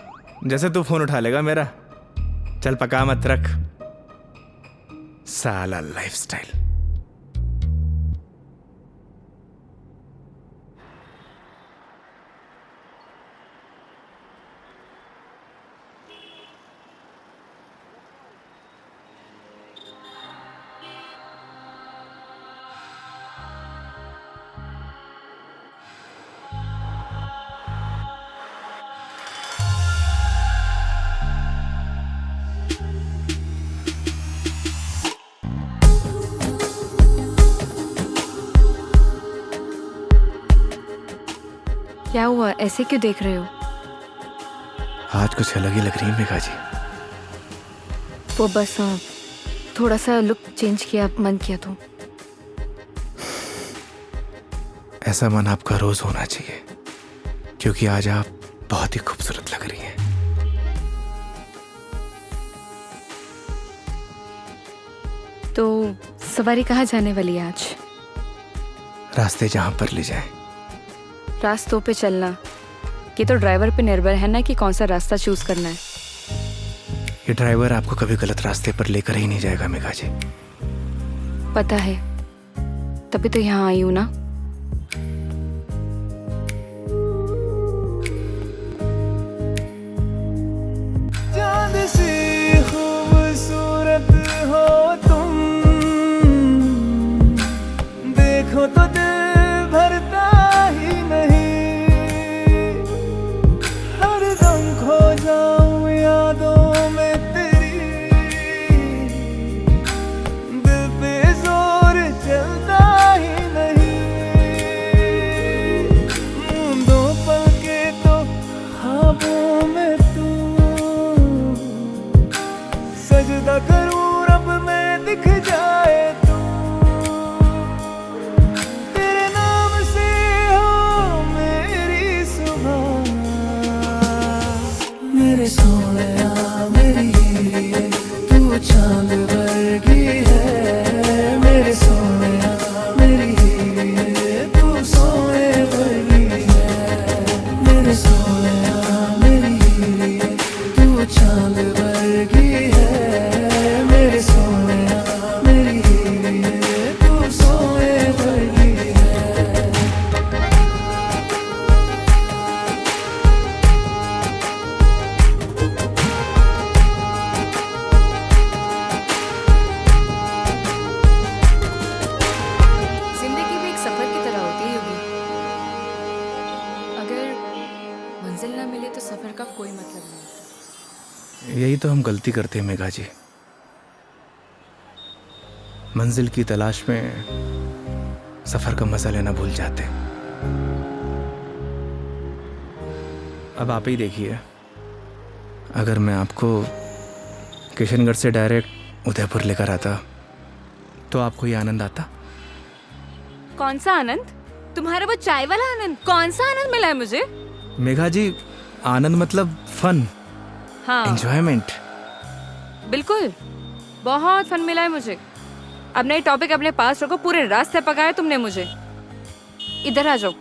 जैसे तू फोन उठा लेगा मेरा। चल पका मत रख, साला लाइफस्टाइल। क्या हुआ, ऐसे क्यों देख रहे हो? आज कुछ अलग ही लग रही है मेघा जी। वो बस थोड़ा सा लुक चेंज किया, मन किया तो। ऐसा मन आपका रोज होना चाहिए, क्योंकि आज आप बहुत ही खूबसूरत लग रही हैं। तो सवारी कहाँ जाने वाली है आज? रास्ते जहां पर ले जाए। रास्तों पे चलना, ये तो ड्राइवर पे निर्भर है ना कि कौन सा रास्ता चूज करना है। ये ड्राइवर आपको कभी गलत रास्ते पर लेकर ही नहीं जाएगा मेघा जी। पता है, तभी तो यहाँ आई हूँ ना। चांद सी खूबसूरत हो तुम, देखो तो दिल भरता ही नहीं। हरदम खो जाऊं यादों में तेरी, दिल पे जोर चलता ही नहीं। दो पल के तो ख्वाबों में तू, सजदा करूं रब में दिख जाए तू। तेरे नाम से हो मेरी सुबह, मेरे सोनिया मेरी हीरे, तू चांद वर्गी है। मेरे सोनिया मेरी हीरे, तू सोने वर्गी है। मेरे सोनिया मेरी हीरे, तू चांद वर्गी है। मेरे सोनिया मेरी हीरे, तू सोने वर्गी है। जिंदगी भी एक सफर की तरह होती है योगी। अगर मंजिल ना मिले तो सफर का कोई मतलब नहीं। यही तो हम गलती करते हैं मेघा जी। मंजिल की तलाश में सफर का मजा लेना भूल जाते। अब आप ही देखिए, अगर मैं आपको किशनगढ़ से डायरेक्ट उदयपुर लेकर आता तो आपको ये आनंद आता? कौन सा आनंद? तुम्हारा वो चाय वाला आनंद? कौन सा आनंद मिला है मुझे? मेघा जी, आनंद मतलब फन, हाँ एंजॉयमेंट। बिल्कुल, बहुत फन मिला है मुझे। अब नई टॉपिक अपने पास रखो, पूरे रास्ते पकाया तुमने मुझे। इधर आ जाओ,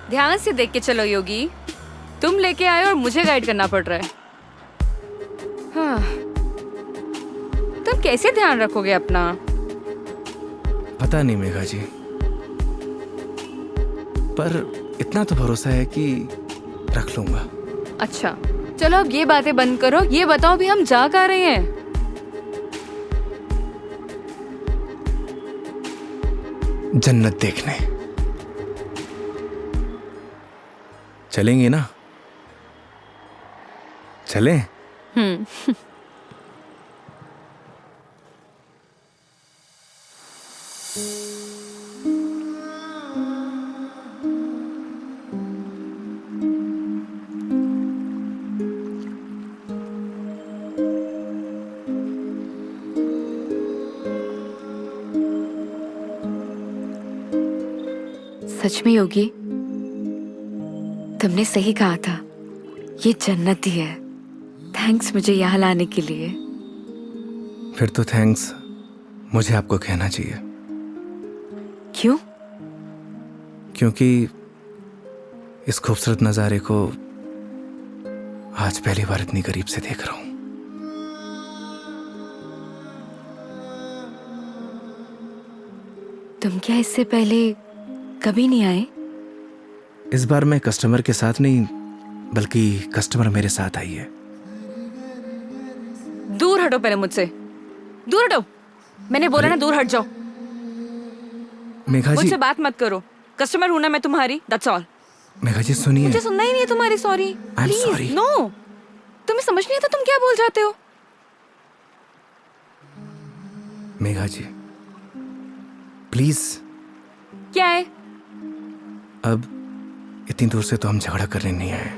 ध्यान से देख के चलो योगी। तुम लेके आए और मुझे गाइड करना पड़ रहा है। हाँ, तुम कैसे ध्यान रखोगे अपना? पता नहीं मेघा जी, पर इतना तो भरोसा है कि रख लूंगा। अच्छा चलो, अब ये बातें बंद करो, ये बताओ भी हम जा कहाँ रहे हैं? जन्नत देखने चलेंगे ना? चलें? सच में योगी, तुमने सही कहा था, ये जन्नत ही है। थैंक्स मुझे यहाँ लाने के लिए। फिर तो थैंक्स मुझे आपको कहना चाहिए, क्यों? क्योंकि इस खूबसूरत नज़ारे को आज पहली बार इतनी करीब से देख रहा हूं। तुम क्या इससे पहले कभी नहीं आए? इस बार मैं कस्टमर के साथ नहीं, बल्कि कस्टमर मेरे साथ आई है। दूर हटो पहले मुझसे, दूर हटो। मैंने बोला ना दूर हट जाओ। मेघा जी, मुझसे बात मत करो। कस्टमर हूं ना मैं तुम्हारी, दैट्स ऑल। मेघा जी सुनिए। मुझे सुनना ही नहीं है तुम्हारी sorry. I'm sorry. Please no. तुम्हें समझ नहीं आता तुम क्या बोल जाते हो। मेघा जी प्लीज, क्या है? अब इतनी दूर से तो हम झगड़ा करने नहीं आए,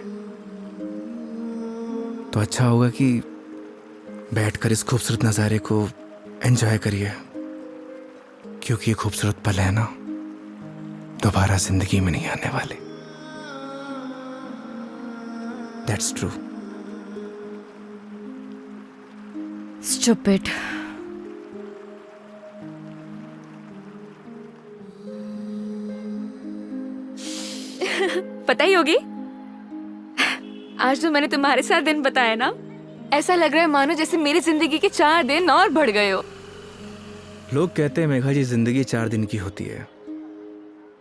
तो अच्छा होगा कि बैठकर इस खूबसूरत नज़ारे को एंजॉय करिए, क्योंकि ये खूबसूरत पल है ना, दोबारा जिंदगी में नहीं आने वाले। That's true. स्टूपिड। पता ही होगी, आज जो मैंने तुम्हारे साथ दिन बताया ना, ऐसा लग रहा है मानो जैसे मेरी जिंदगी के 4 दिन और बढ़ गए हो। लोग कहते हैं मेघा जी जिंदगी 4 दिन की होती है,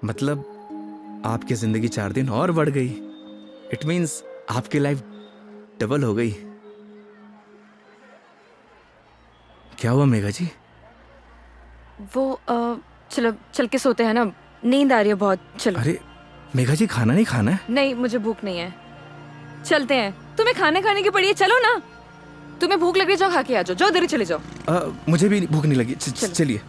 मतलब आपकी जिंदगी 4 दिन और बढ़ गई। इट मीन्स आपकी लाइफ डबल हो गई। क्या हुआ मेघा जी? वो चलो चल के सोते हैं ना, नींद आ रही है बहुत। चलो। अरे मेघा जी, खाना नहीं खाना है? नहीं, मुझे भूख नहीं है। चलते हैं। तुम्हें खाना खाने की पड़ी है, चलो ना। तुम्हें भूख लग रही है, जाओ खा के आ जाओ। जाओ इधर ही चले जाओ। मुझे भी भूख नहीं लगी। चलो। चलिए।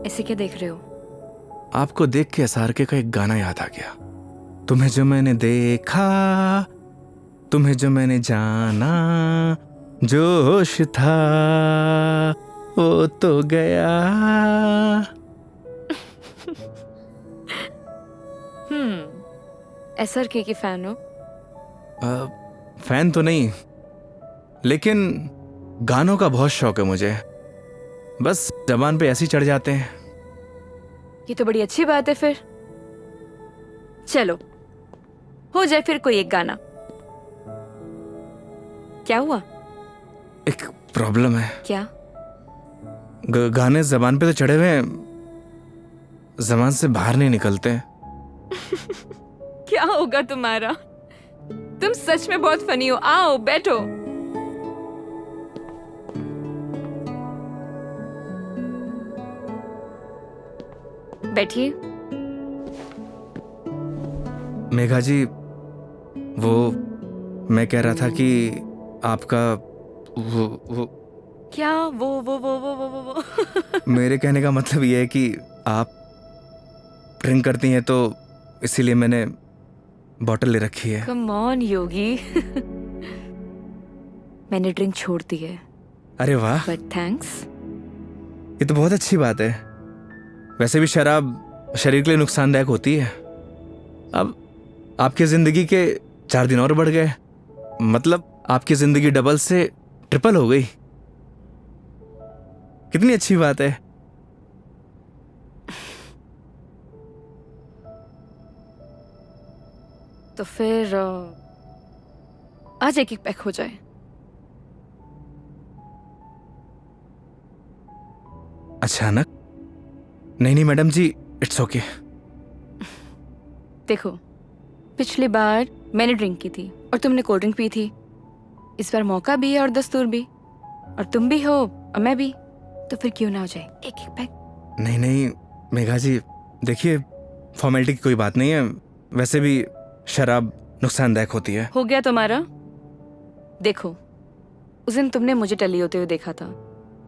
ऐसे क्या देख रहे हो? आपको देख के SRK का एक गाना याद आ गया। तुम्हें जो मैंने देखा, तुम्हें जो मैंने जाना, जोश था वो तो गया। SRK की फैन हो? फैन तो नहीं, लेकिन गानों का बहुत शौक है मुझे। बस जबान पे ऐसे ही चढ़ जाते हैं। ये तो बड़ी अच्छी बात है फिर। चलो हो जाए फिर कोई एक गाना। क्या हुआ? एक प्रॉब्लम है। क्या? गाने जबान पे तो चढ़े हुए हैं, जबान से बाहर नहीं निकलते। क्या होगा तुम्हारा? तुम सच में बहुत फनी हो। आओ बैठो। बैठिए। मेघा जी, वो मैं कह रहा था कि आपका वो क्या वो मेरे कहने का मतलब ये है कि आप ड्रिंक करती हैं, तो इसीलिए मैंने बॉटल ले रखी है। कम ऑन योगी। मैंने ड्रिंक छोड़ दी है। अरे वाह, बट थैंक्स। ये तो बहुत अच्छी बात है। वैसे भी शराब शरीर के लिए नुकसानदायक होती है। अब आपकी जिंदगी के 4 दिन और बढ़ गए, मतलब आपकी जिंदगी डबल से ट्रिपल हो गई। कितनी अच्छी बात है। तो फिर आज एक एक पैक हो जाए। अचानक? नहीं मैडम जी, इट्स ओके। देखो, पिछली बार मैंने ड्रिंक की थी और तुमने कोल्ड ड्रिंक पी थी। इस बार मौका भी है और दस्तूर भी, और तुम भी हो और मैं भी, तो फिर क्यों ना हो जाए एक एक पैक। नहीं नहीं मेघा जी, देखिए फॉर्मेलिटी की कोई बात नहीं है। वैसे भी शराब नुकसानदायक होती है। हो गया तुम्हारा? देखो, उस दिन तुमने मुझे टली होते हुए देखा था,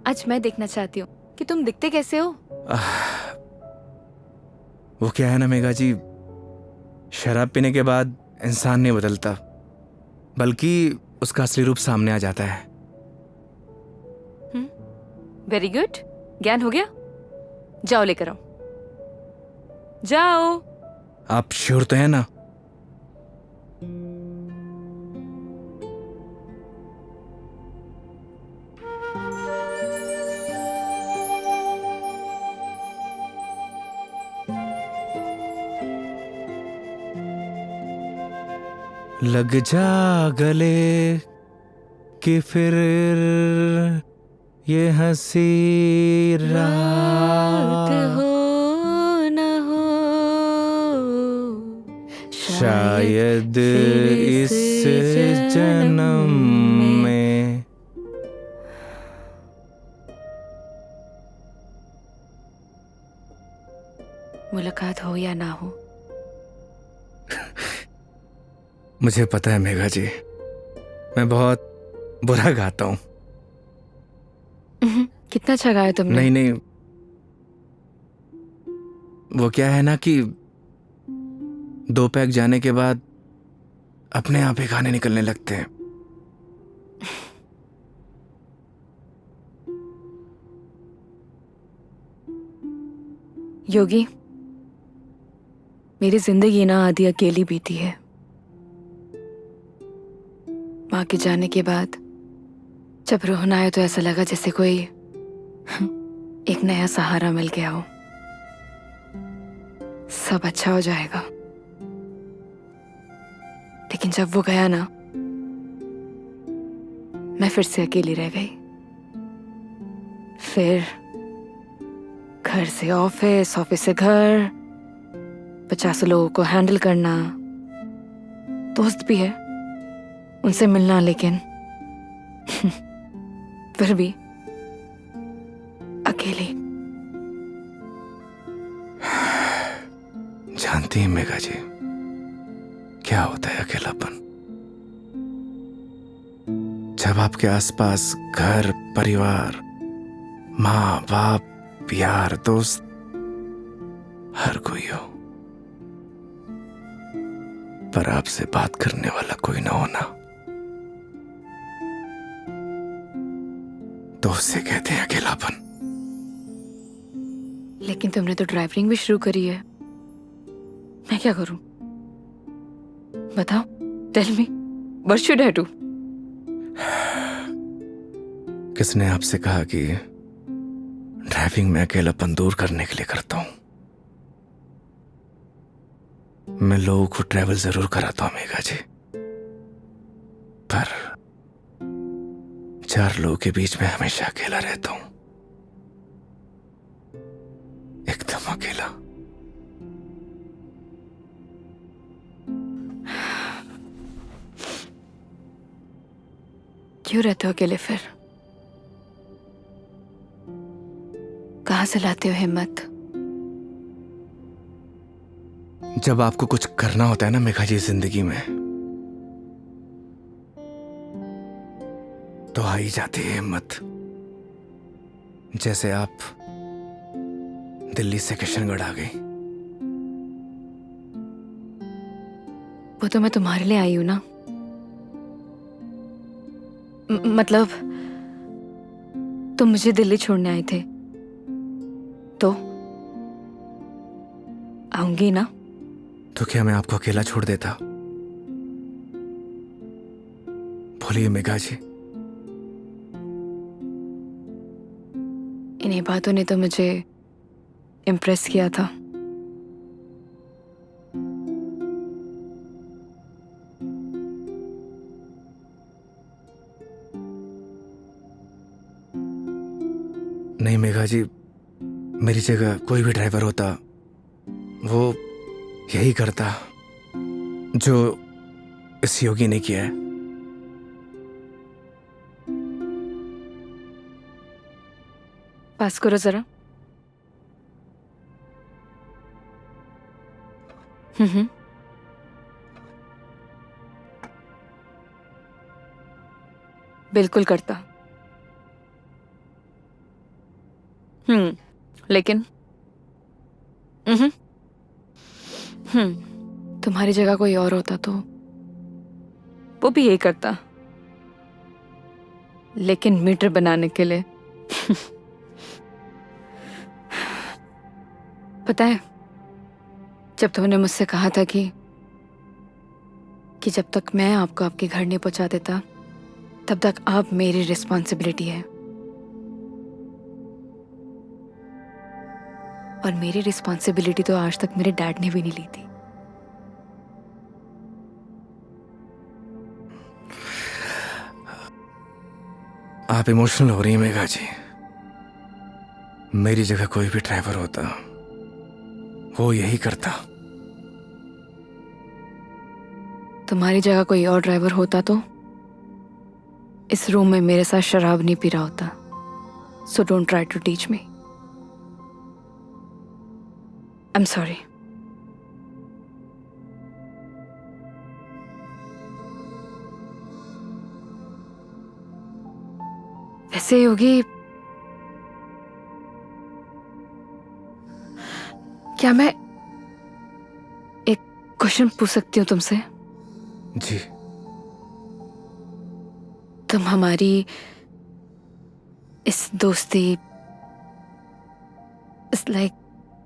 आज मैं देखना चाहती हूँ कि तुम दिखते कैसे हो। वो क्या है ना मेघा जी, शराब पीने के बाद इंसान नहीं बदलता, बल्कि उसका असली रूप सामने आ जाता है। वेरी गुड, ज्ञान हो गया। जाओ लेकर आओ, जाओ। आप श्योर तो है ना? लग जा गले कि फिर ये हंसी रात हो न हो, शायद इस जन्म में। मुलाकात हो या ना हो। मुझे पता है मेघा जी, मैं बहुत बुरा गाता हूँ। कितना अच्छा गाया तुमने। नहीं नहीं, वो क्या है ना कि 2 पैक जाने के बाद अपने आप ही गाने निकलने लगते हैं। योगी, मेरी जिंदगी ना आधी अकेली बीती है। माँ के जाने के बाद जब रोना आया तो ऐसा लगा जैसे कोई एक नया सहारा मिल गया हो। सब अच्छा हो जाएगा। लेकिन जब वो गया ना, मैं फिर से अकेली रह गई। फिर घर से ऑफिस, ऑफिस से घर, 50 लोगों को हैंडल करना, दोस्त भी है, उनसे मिलना, लेकिन फिर भी अकेली। जानती हैं मेघा जी, क्या होता है अकेलापन? जब आपके आसपास घर, परिवार, माँ बाप, यार, दोस्त, हर कोई हो, पर आपसे बात करने वाला कोई ना होना, तो उसे कहते हैं अकेलापन। लेकिन तुमने तो ड्राइविंग भी शुरू करी है। मैं क्या करूं? बताओ, tell me, what should I do? किसने आपसे कहा कि ड्राइविंग में अकेलापन दूर करने के लिए करता हूं? मैं लोगों को ट्रैवल जरूर कराता हूं मेघा जी, पर 4 लोगों के बीच में हमेशा अकेला रहता हूं, एकदम अकेला। क्यों रहते हो अकेले फिर? कहां से लाते हो हिम्मत? जब आपको कुछ करना होता है ना मेघा जी जिंदगी में, तो आ ही जाती है हिम्मत। जैसे आप दिल्ली से किशनगढ़ आ गई। वो तो मैं तुम्हारे लिए आई हूं ना। मतलब तुम मुझे दिल्ली छोड़ने आए थे, तो आऊंगी ना। तो क्या मैं आपको अकेला छोड़ देता? बोलिए मेघा जी। इन्हीं बातों ने तो मुझे इम्प्रेस किया था। नहीं मेघा जी, मेरी जगह कोई भी ड्राइवर होता, वो यही करता जो इस योगी ने किया है। पास करो जरा। हम्म। बिल्कुल करता। लेकिन हम्म। तुम्हारी जगह कोई और होता तो वो भी यही करता, लेकिन मीटर बनाने के लिए। पता है, जब तुमने मुझसे कहा था कि जब तक मैं आपको आपके घर नहीं पहुंचा देता तब तक आप मेरी रिस्पॉन्सिबिलिटी है, और मेरी रिस्पॉन्सिबिलिटी तो आज तक मेरे डैड ने भी नहीं ली थी। आप इमोशनल हो रही हैं मेघा जी। मेरी जगह कोई भी ड्राइवर होता वो यही करता। तुम्हारी जगह कोई और ड्राइवर होता तो इस रूम में मेरे साथ शराब नहीं पी रहा होता। So don't try to teach me. I am sorry. वैसे योगी, क्या मैं एक क्वेश्चन पूछ सकती हूँ तुमसे? जी। तुम हमारी इस दोस्ती, इस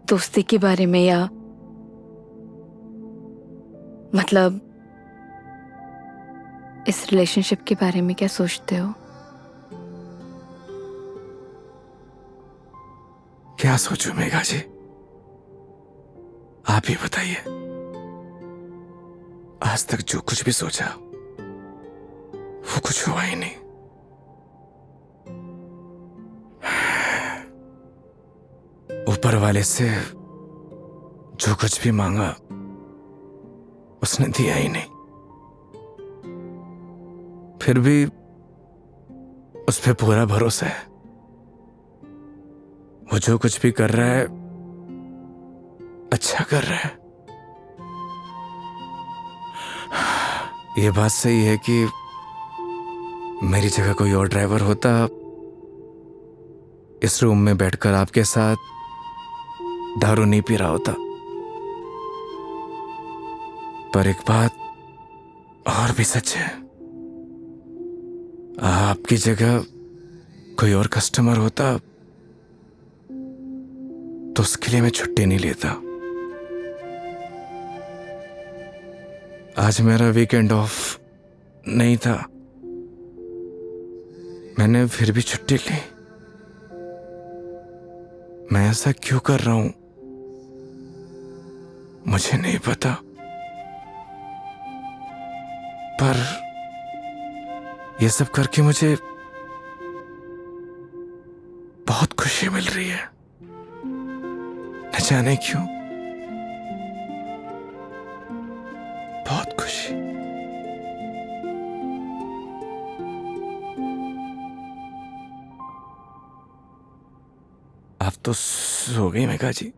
दोस्ती के बारे में, या मतलब इस रिलेशनशिप के बारे में क्या सोचते हो? क्या सोचूं मेघा जी, आप ही बताइए। आज तक जो कुछ भी सोचा वो कुछ हुआ ही नहीं। ऊपर वाले से जो कुछ भी मांगा उसने दिया ही नहीं, फिर भी उस पे पूरा भरोसा है। वो जो कुछ भी कर रहा है अच्छा कर रहा है। ये बात सही है कि मेरी जगह कोई और ड्राइवर होता इस रूम में बैठकर आपके साथ दारू नहीं पी रहा होता। पर एक बात और भी सच है, आपकी जगह कोई और कस्टमर होता तो उसके लिए मैं छुट्टी नहीं लेता। आज मेरा वीकेंड ऑफ नहीं था, मैंने फिर भी छुट्टी ली। मैं ऐसा क्यों कर रहा हूं मुझे नहीं पता, पर यह सब करके मुझे बहुत खुशी मिल रही है, न जाने क्यों, बहुत खुशी। आप तो सो गई Megha ji.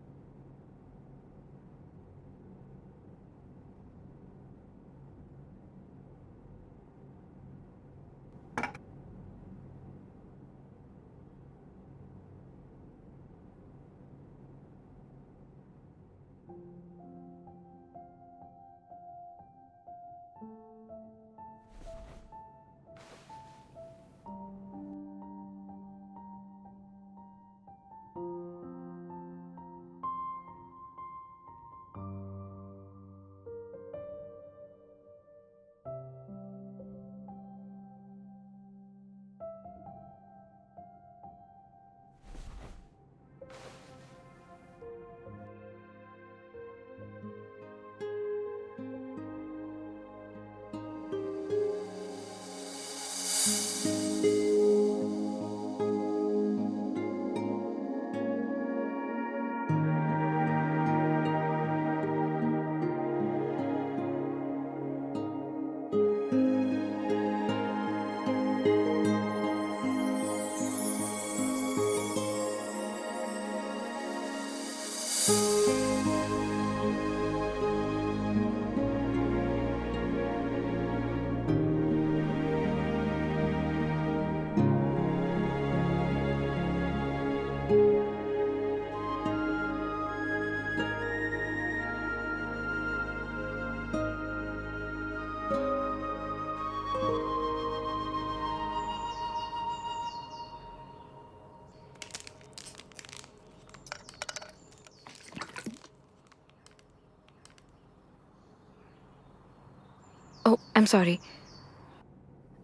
Oh I am sorry,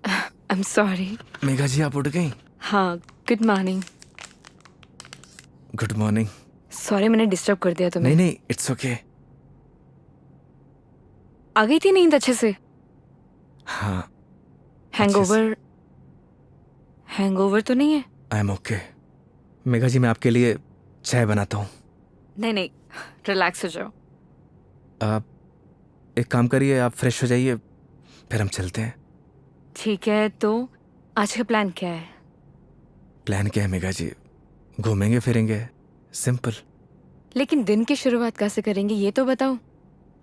I am sorry. Megha ji आप उठ गई? हाँ, good morning. Good morning. Sorry मैंने डिस्टर्ब कर दिया तुम्हें। नहीं नहीं, इट्स ओके। आ गई थी नींद अच्छे से? हाँ, हैंगओवर, हैंगओवर तो नहीं है? I am okay. Megha ji मैं आपके लिए चाय बनाता हूँ। नहीं नहीं, रिलैक्स हो जाओ। आप एक काम करिए, आप फ्रेश हो जाइए, फिर हम चलते हैं। ठीक है, तो आज का प्लान क्या है? प्लान क्या है मेघा जी? घूमेंगे फिरेंगे, सिंपल। लेकिन दिन की शुरुआत कैसे करेंगे ये तो बताओ।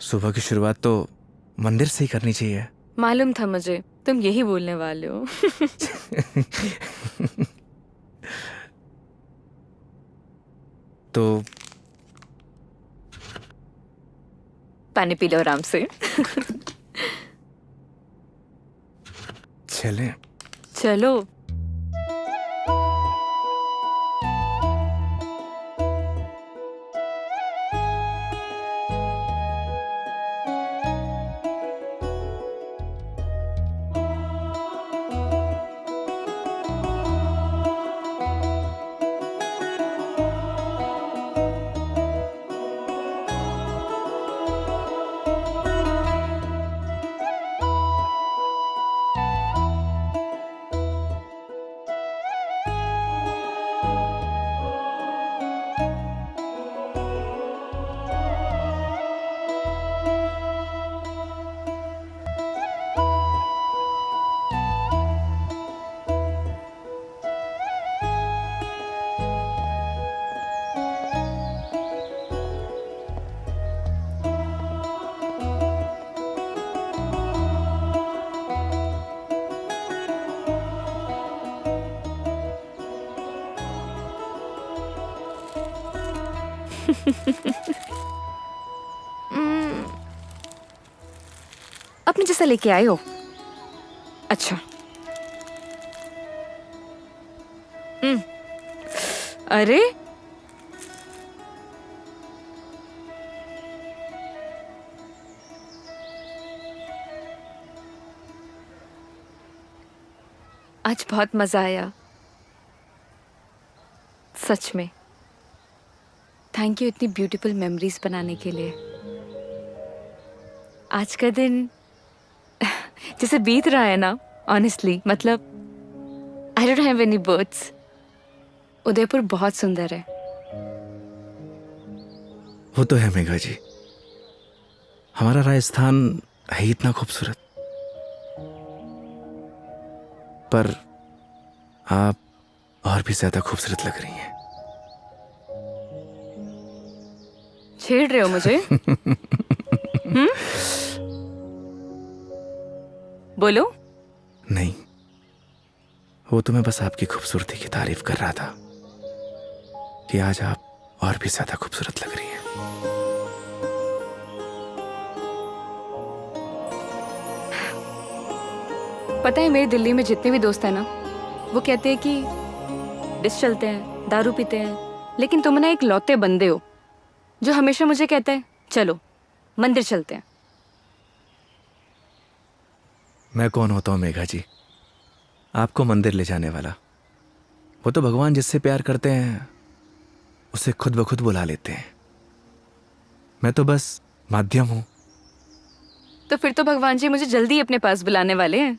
सुबह की शुरुआत तो मंदिर से ही करनी चाहिए। मालूम था मुझे तुम यही बोलने वाले हो। तो पानी पी लो आराम से। चलें। चलो। अपने जैसा लेके आए हो? अच्छा। अरे आज बहुत मजा आया सच में। थैंक यू इतनी ब्यूटीफुल मेमोरीज बनाने के लिए। आज का दिन जैसे बीत रहा है ना, ऑनेस्टली मतलब I don't have any words. Udaipur बहुत सुंदर है। वो तो है मेघा जी, हमारा राजस्थान है ही इतना खूबसूरत। पर आप और भी ज्यादा खूबसूरत लग रही हैं। छेड़ रहे हो मुझे? बोलो। नहीं, वो तो मैं बस आपकी खूबसूरती की तारीफ कर रहा था कि आज आप और भी ज्यादा खूबसूरत लग रही हैं। पता है मेरे दिल्ली में जितने भी दोस्त हैं ना, वो कहते हैं कि डिस चलते हैं, दारू पीते हैं, लेकिन तुम ना एक लौते बंदे हो जो हमेशा मुझे कहता है चलो मंदिर चलते हैं। मैं कौन होता हूँ मेघा जी आपको मंदिर ले जाने वाला? वो तो भगवान जिससे प्यार करते हैं उसे खुद ब खुद बुला लेते हैं। मैं तो बस माध्यम हूं। तो फिर तो भगवान जी मुझे जल्दी अपने पास बुलाने वाले हैं।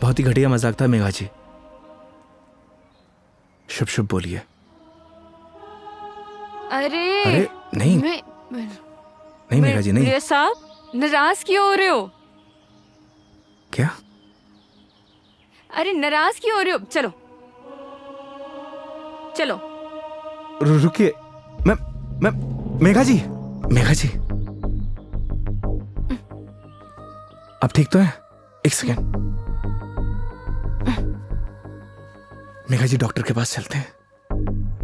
बहुत ही घटिया मजाक था मेघा जी। शुभ शुभ बोलिए। अरे नहीं नहीं मेघा जी नहीं। मेरे साहब नाराज क्यों हो रहे हो? क्या? अरे नाराज क्यों हो रहे हो? चलो चलो। रुकिए। मैं मेघा जी आप ठीक तो हैं? एक सेकेंड। मेघा जी डॉक्टर के पास चलते हैं।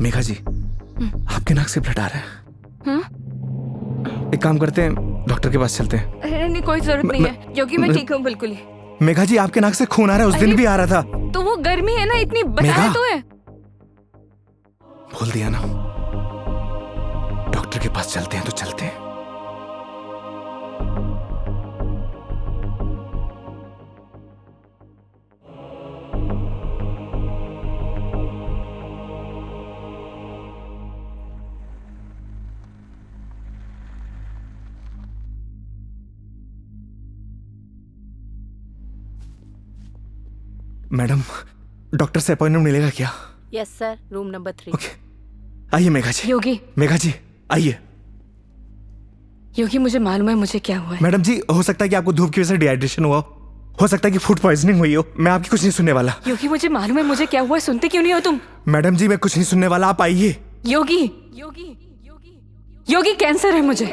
मेघा जी आपके नाक से ब्लड आ रहा है। एक काम करते हैं, डॉक्टर के पास चलते हैं। अरे नहीं कोई जरूरत नहीं है क्योंकि मैं ठीक हूँ बिल्कुल ही। मेघा जी आपके नाक से खून आ रहा है, उस दिन भी आ रहा था। तो वो गर्मी है ना, इतनी बताया तो है। भूल दिया ना। डॉक्टर के पास चलते हैं तो चलते हैं। मैडम, डॉक्टर से अपॉइंटमेंट मिलेगा क्या? Yes sir, room number 3। Okay, आइए मेघा जी। योगी, मेघा जी आइए। योगी मुझे मालूम है मुझे क्या हुआ है। मैडम जी, हो सकता है कि आपको धूप की वजह से डिहाइड्रेशन हुआ हो सकता है कि फूड पॉइजनिंग हुई हो। मैं आपकी कुछ नहीं सुनने वाला। योगी मुझे मालूम है मुझे क्या हुआ है, सुनते क्यों नहीं हो तुम? मैडम जी, मैं कुछ नहीं सुनने वाला, आप आइए। योगी, योगी, योगी कैंसर है मुझे।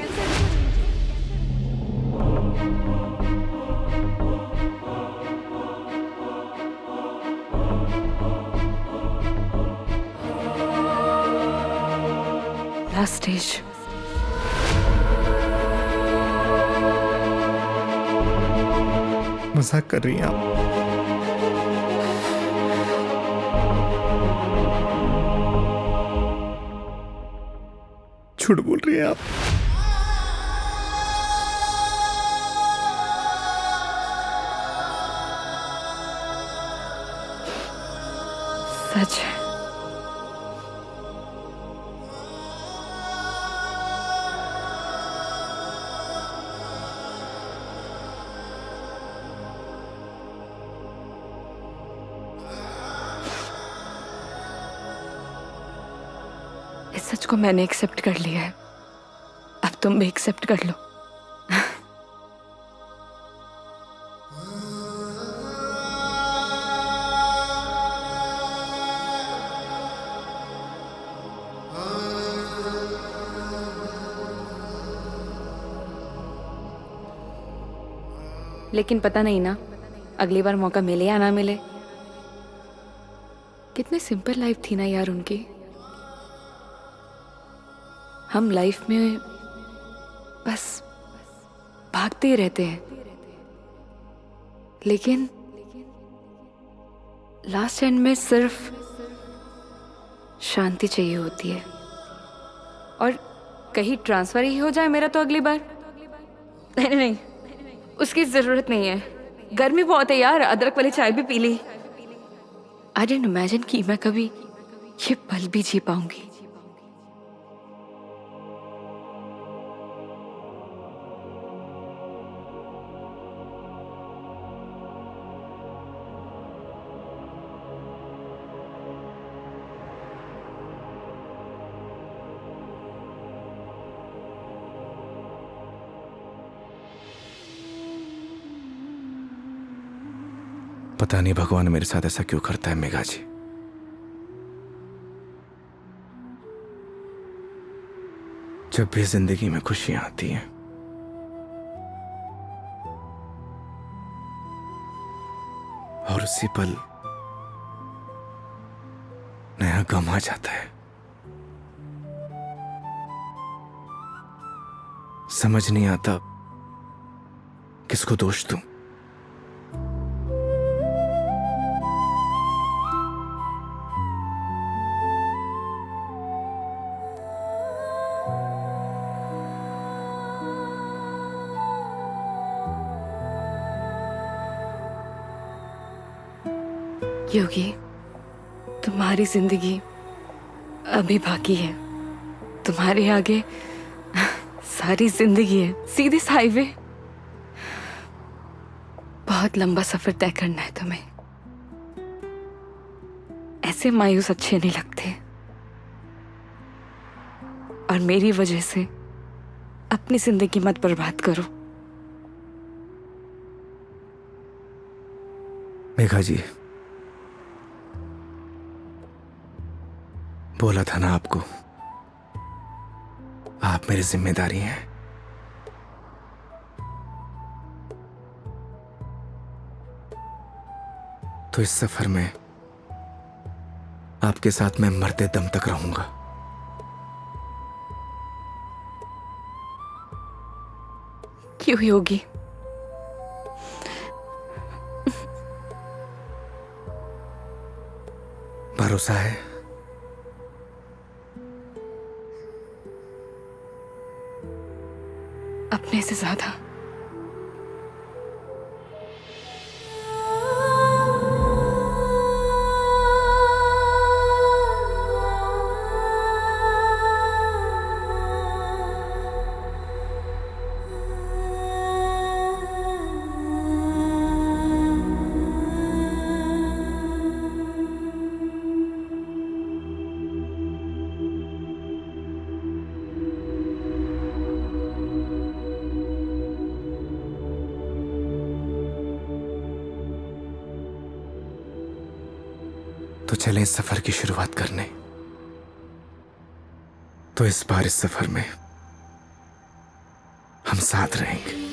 Last stage. मजाक कर रही हैं आप? झूठ बोल रही हैं आप? सच है। इस सच को मैंने एक्सेप्ट कर लिया है, अब तुम भी एक्सेप्ट कर लो। लेकिन पता नहीं ना अगली बार मौका मिले या ना मिले। कितनी सिंपल लाइफ थी ना यार उनकी। हम लाइफ में बस भागते ही रहते हैं, लेकिन लास्ट एंड में सिर्फ शांति चाहिए होती है। और कहीं ट्रांसफर ही हो जाए मेरा तो अगली बार। नहीं नहीं नहीं, उसकी जरूरत नहीं है। गर्मी बहुत है यार, अदरक वाली चाय भी पी ली। आई डिडंट इमेजिन कि मैं कभी ये पल भी जी पाऊंगी। पता नहीं भगवान मेरे साथ ऐसा क्यों करता है मेघा जी। जब भी जिंदगी में खुशियां आती हैं, और उसी पल नया गम आ जाता है। समझ नहीं आता किसको दोष दूं। योगी, तुम्हारी जिंदगी अभी बाकी है। तुम्हारे आगे सारी जिंदगी है, सीधे हाईवे। बहुत लंबा सफर तय करना है तुम्हें। ऐसे मायूस अच्छे नहीं लगते। और मेरी वजह से अपनी जिंदगी मत बर्बाद करो। मेघा जी, बोला था ना आपको, आप मेरी जिम्मेदारी हैं। तो इस सफर में आपके साथ मैं मरते दम तक रहूंगा। क्यों योगी? भरोसा है। अपने से ज्यादा। तो चलें इस सफर की शुरुआत करने। तो इस बार इस सफर में हम साथ रहेंगे।